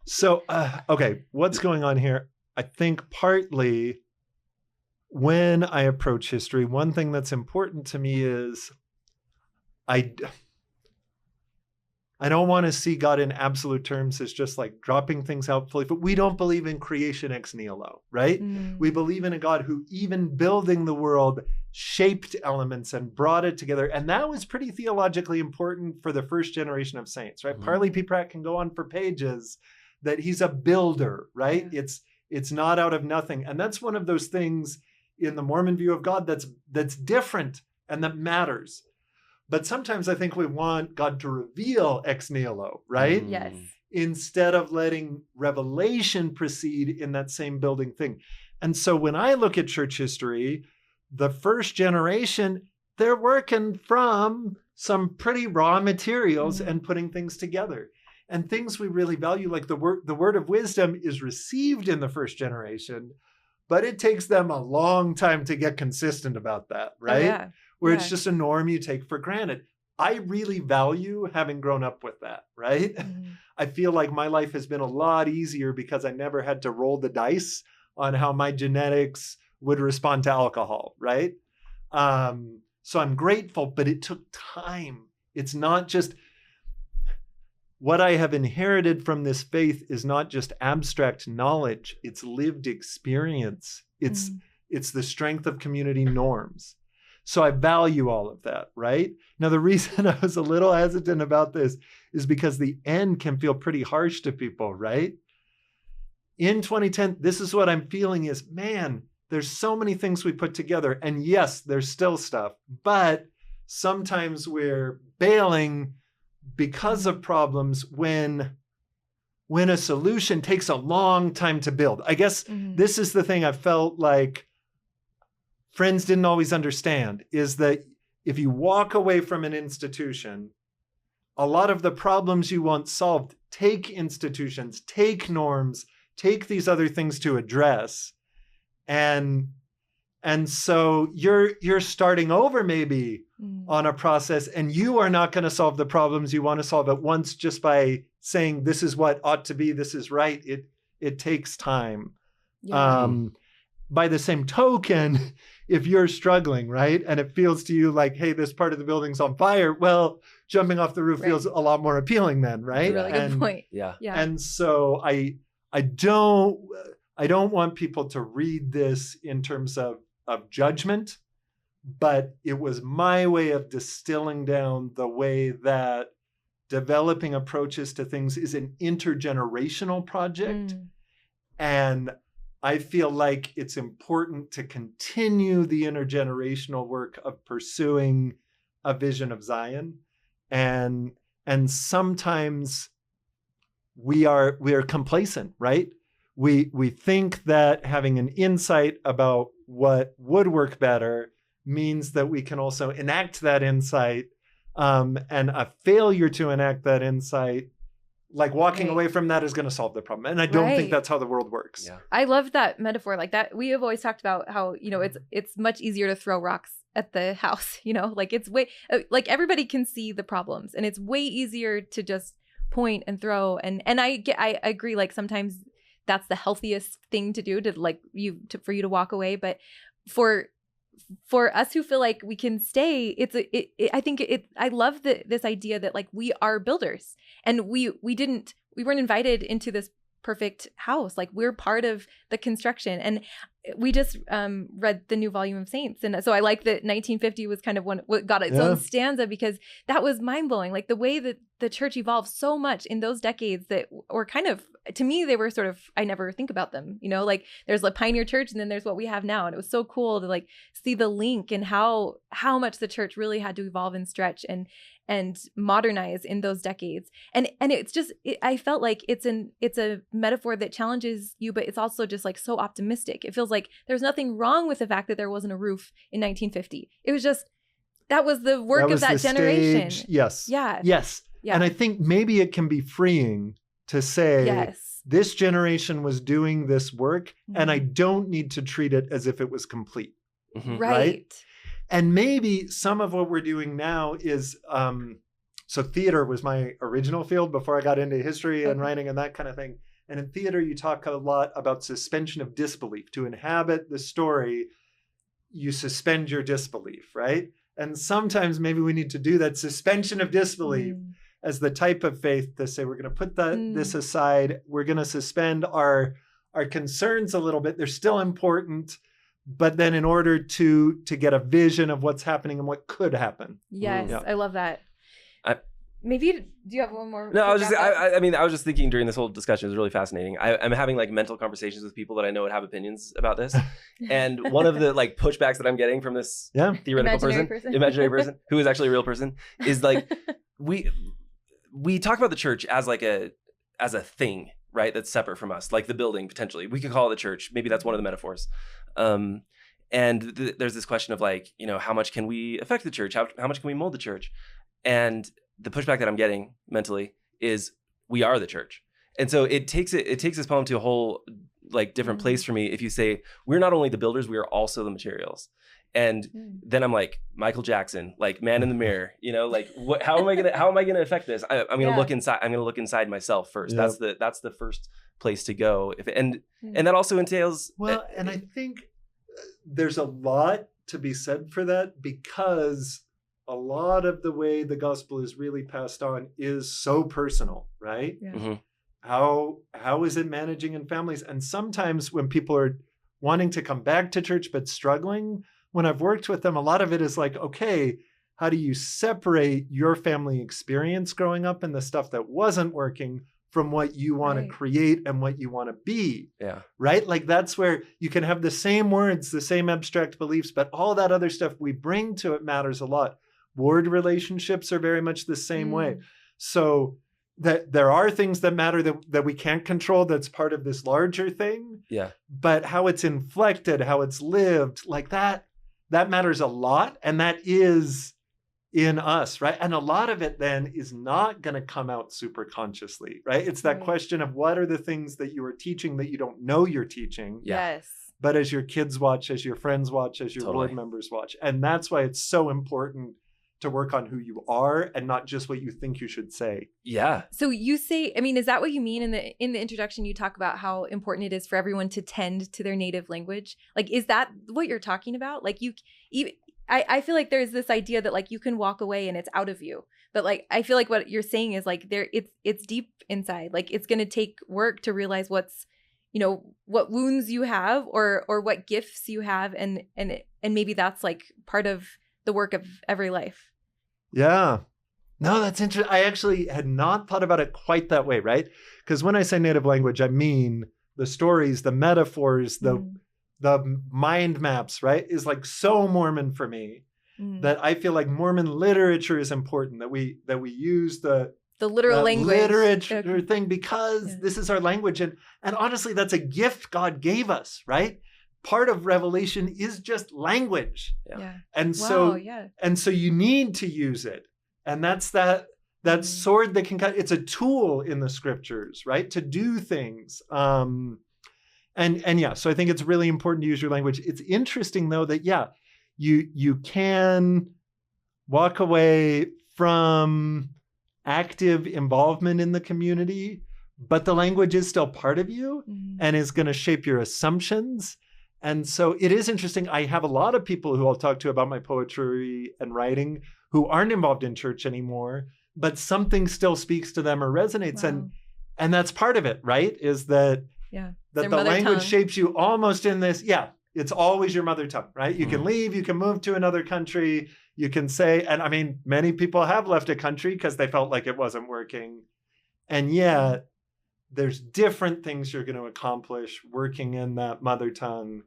So, okay, what's going on here? I think partly when I approach history, one thing that's important to me is I don't want to see God in absolute terms as just like dropping things out fully, but we don't believe in creation ex nihilo, right? Mm. We believe in a God who, even building the world, shaped elements and brought it together. And that was pretty theologically important for the first generation of saints, right? Mm. Parley P. Pratt can go on for pages that he's a builder, right? Yeah. It's not out of nothing. And that's one of those things in the Mormon view of God that's different and that matters. But sometimes I think we want God to reveal ex nihilo, right? Yes. Instead of letting revelation proceed in that same building thing. And so when I look at church history, the first generation, they're working from some pretty raw materials and putting things together. And things we really value, like the word of wisdom is received in the first generation, but it takes them a long time to get consistent about that, right? Oh, yeah. Where it's just a norm you take for granted. I really value having grown up with that, right? Mm-hmm. I feel like my life has been a lot easier because I never had to roll the dice on how my genetics would respond to alcohol, right? So I'm grateful, but it took time. It's not just, what I have inherited from this faith is not just abstract knowledge, it's lived experience. It's the strength of community norms. So I value all of that, right? Now, the reason I was a little hesitant about this is because the end can feel pretty harsh to people, right? In 2010, this is what I'm feeling is, man, there's so many things we put together. And yes, there's still stuff, but sometimes we're bailing because of problems when a solution takes a long time to build. I guess this is the thing I felt like friends didn't always understand, is that if you walk away from an institution, a lot of the problems you want solved take institutions, take norms, take these other things to address. And so you're starting over maybe on a process, and you are not going to solve the problems you want to solve at once just by saying this is what ought to be, this is right. It takes time. Yeah. By the same token, if you're struggling, right, and it feels to you like, hey, this part of the building's on fire, well, jumping off the roof feels a lot more appealing then, right? That's a really good point. Yeah. And so I don't want people to read this in terms of judgment, but it was my way of distilling down the way that developing approaches to things is an intergenerational project. And I feel like it's important to continue the intergenerational work of pursuing a vision of Zion. And sometimes we are complacent, right? We think that having an insight about what would work better means that we can also enact that insight, and a failure to enact that insight, like walking away from that, is going to solve the problem. And I don't think that's how the world works. Yeah. I love that metaphor like that. We have always talked about how, it's much easier to throw rocks at the house, like it's way, like everybody can see the problems, and it's way easier to just point and throw. And I agree. Like sometimes that's the healthiest thing to do, for you to walk away. But for us who feel like we can stay, I love this idea that like we are builders, and we weren't invited into this perfect house. Like we're part of the construction. And we just read the new volume of Saints, and so I like that 1950 was kind of what got its own stanza, because that was mind-blowing. Like the way that the church evolved so much in those decades that were kind of, to me, they were sort of, I never think about them, like there's a pioneer church and then there's what we have now. And it was so cool to like see the link and how much the church really had to evolve and stretch and modernize in those decades. And it's just, I felt like it's a metaphor that challenges you, but it's also just like so optimistic. It feels like there's nothing wrong with the fact that there wasn't a roof in 1950. It was just, that was the work of that generation. Stage. Yes. Yeah. Yes. Yeah. And I think maybe it can be freeing to say, this generation was doing this work, and I don't need to treat it as if it was complete. Right? And maybe some of what we're doing now is, so theater was my original field before I got into history and writing and that kind of thing. And in theater, you talk a lot about suspension of disbelief. To inhabit the story, you suspend your disbelief, right? And sometimes maybe we need to do that suspension of disbelief as the type of faith to say, we're going to put this aside. We're going to suspend our concerns a little bit. They're still important, but then in order to get a vision of what's happening and what could happen. Yes, I love that. Maybe, do you have one more? No, I was just thinking during this whole discussion, it was really fascinating. I'm having like mental conversations with people that I know would have opinions about this. And one of the like pushbacks that I'm getting from this theoretical imaginary person, who is actually a real person, is like, we talk about the church as like as a thing, right? That's separate from us, like the building, potentially. We could call it the church. Maybe that's one of the metaphors. And there's this question of like, how much can we affect the church? How much can we mold the church? And the pushback that I'm getting mentally is we are the church. And so it takes this poem to a whole like different place for me. If you say, we're not only the builders, we are also the materials. And then I'm like, Michael Jackson, like man in the mirror, like how am I going to affect this? I'm going to look inside. I'm going to look inside myself first. That's the first place to go. And that also entails. Well, and I think there's a lot to be said for that, because a lot of the way the gospel is really passed on is so personal, right? Yeah. How is it managing in families? And sometimes when people are wanting to come back to church but struggling, when I've worked with them, a lot of it is like, okay, how do you separate your family experience growing up and the stuff that wasn't working from what you want to create and what you want to be? Yeah. Right? Like that's where you can have the same words, the same abstract beliefs, but all that other stuff we bring to it matters a lot. Word relationships are very much the same way. So that there are things that matter that we can't control, that's part of this larger thing. Yeah. But how it's inflected, how it's lived, like that matters a lot. And that is in us, right? And a lot of it then is not going to come out super consciously, right? It's that question of what are the things that you are teaching that you don't know you're teaching. Yes. But as your kids watch, as your friends watch, as your board members watch. And that's why it's so important to work on who you are and not just what you think you should say. Yeah. So you say, I mean, is that what you mean in the introduction? You talk about how important it is for everyone to tend to their native language. Like, is that what you're talking about? Like I feel like there's this idea that like you can walk away and it's out of you. But like, I feel like what you're saying is like it's deep inside. Like it's going to take work to realize what's, you know, what wounds you have or what gifts you have. And maybe that's like part of the work of every life. Yeah. No, that's interesting. I actually had not thought about it quite that way, right? Because when I say native language, I mean the stories, the metaphors, the mind maps, right? Is like so Mormon for me that I feel like Mormon literature is important, that we use the literal language literature thing because this is our language. And honestly, that's a gift God gave us, right? Part of revelation is just language. Yeah. And so you need to use it. And that's that sword that can cut. It's a tool in the scriptures, right? To do things. So I think it's really important to use your language. It's interesting though that, you can walk away from active involvement in the community, but the language is still part of you and is going to shape your assumptions. And so it is interesting. I have a lot of people who I'll talk to about my poetry and writing who aren't involved in church anymore, but something still speaks to them or resonates. Wow. And that's part of it, right? Is that the language shapes you almost in this. Yeah, it's always your mother tongue, right? You can leave, you can move to another country, you can say, and I mean, many people have left a country because they felt like it wasn't working. And yet there's different things you're going to accomplish working in that mother tongue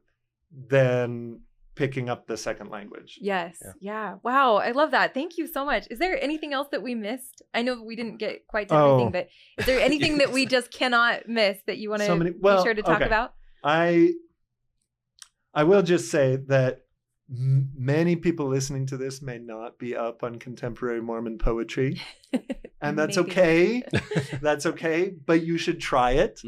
than picking up the second language. Yes. Yeah. Wow. I love that. Thank you so much. Is there anything else that we missed? I know we didn't get quite to everything, but is there anything that we just cannot miss that you want to be sure to talk about? I will just say that many people listening to this may not be up on contemporary Mormon poetry, and that's okay. That's okay, but you should try it.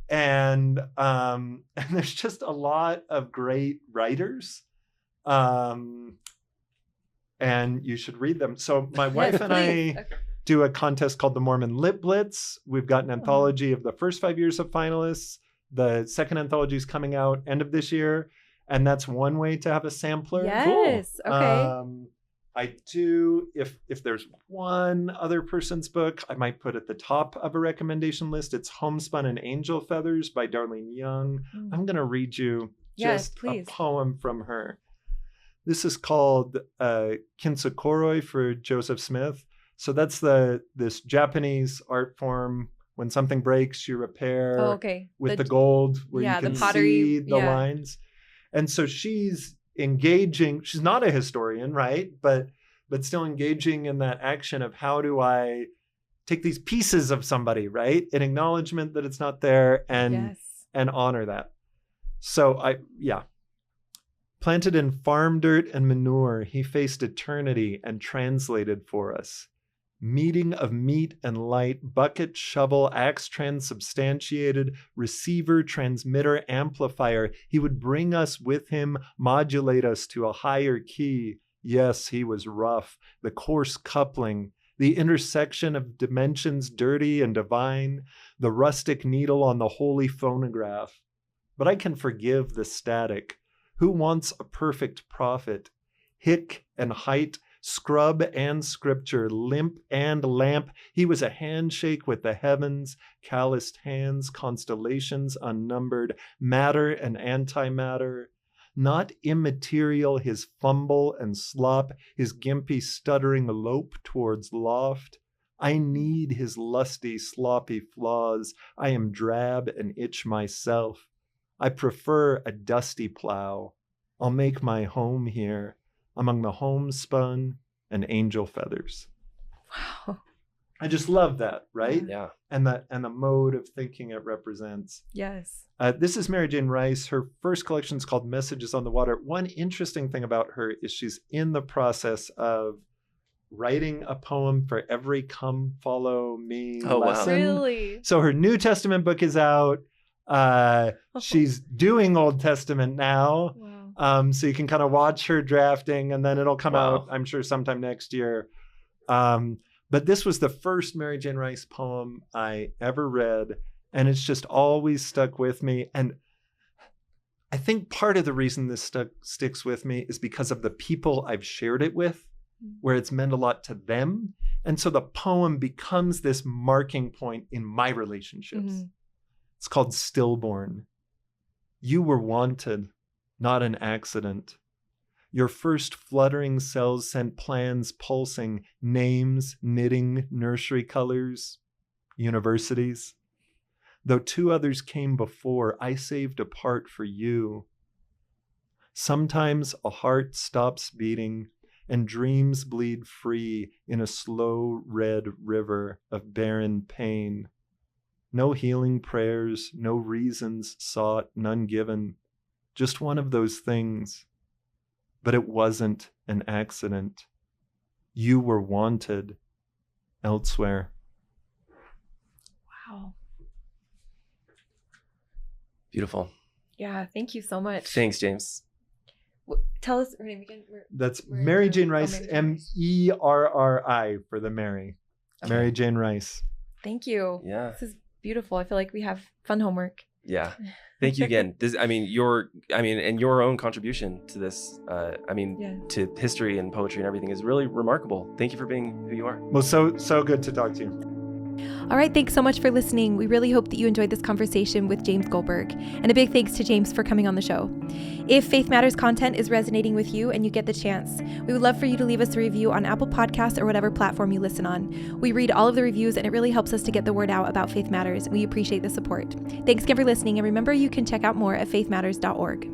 And there's just a lot of great writers, and you should read them. So my wife and I do a contest called the Mormon Lit Blitz. We've got an anthology of the first 5 years of finalists. The second anthology is coming out end of this year. And that's one way to have a sampler. Yes. Cool. Okay. I do, if there's one other person's book, I might put at the top of a recommendation list. It's Homespun and Angel Feathers by Darlene Young. I'm going to read you just a poem from her. This is called Kinsakoroi for Joseph Smith. So that's this Japanese art form. When something breaks, you repair with the gold where you can see the lines. And so she's engaging, she's not a historian, right? But still engaging in that action of how do I take these pieces of somebody, right? An acknowledgement that it's not there and honor that. So planted in farm dirt and manure, he faced eternity and translated for us. Meeting of meat and light, bucket, shovel, axe transubstantiated, receiver, transmitter, amplifier. He would bring us with him, modulate us to a higher key. Yes, he was rough, the coarse coupling, the intersection of dimensions dirty and divine, the rustic needle on the holy phonograph. But I can forgive the static. Who wants a perfect prophet? Hick and height, scrub and scripture, limp and lamp. He was a handshake with the heavens, calloused hands, constellations unnumbered, matter and antimatter. Not immaterial his fumble and slop, his gimpy stuttering lope towards loft. I need his lusty, sloppy flaws. I am drab and itch myself. I prefer a dusty plow. I'll make my home here, among the homespun and angel feathers. Wow. I just love that, right? Yeah. And the mode of thinking it represents. Yes. This is Mary Jane Rice. Her first collection is called Messages on the Water. One interesting thing about her is she's in the process of writing a poem for every come follow me lesson. Wow. Really? So her New Testament book is out. She's doing Old Testament now. Wow. So you can kind of watch her drafting, and then it'll come Wow. out, I'm sure, sometime next year. But this was the first Mary Jane Rice poem I ever read, and it's just always stuck with me. And I think part of the reason this sticks with me is because of the people I've shared it with, where it's meant a lot to them. And so the poem becomes this marking point in my relationships. Mm-hmm. It's called Stillborn. You were wanted, not an accident. Your first fluttering cells sent plans pulsing, names, knitting, nursery colors, universities. Though 2 others came before, I saved a part for you. Sometimes a heart stops beating and dreams bleed free in a slow red river of barren pain. No healing prayers, no reasons sought, none given. Just one of those things. But it wasn't an accident. You were wanted elsewhere. Wow. Beautiful. Yeah, thank you so much. Thanks, James. Tell us her name again. That's Mary Mary Jane- Jane Rice, Mary Jane Rice. Merri for the Mary. Okay. Mary Jane Rice. Thank you. Yeah. This is beautiful. I feel like we have fun homework. Yeah. Thank you again. And your own contribution to this, to history and poetry and everything is really remarkable. Thank you for being who you are. Well, so good to talk to you. All right, thanks so much for listening. We really hope that you enjoyed this conversation with James Goldberg. And a big thanks to James for coming on the show. If Faith Matters content is resonating with you and you get the chance, we would love for you to leave us a review on Apple Podcasts or whatever platform you listen on. We read all of the reviews and it really helps us to get the word out about Faith Matters. We appreciate the support. Thanks again for listening, and remember you can check out more at faithmatters.org.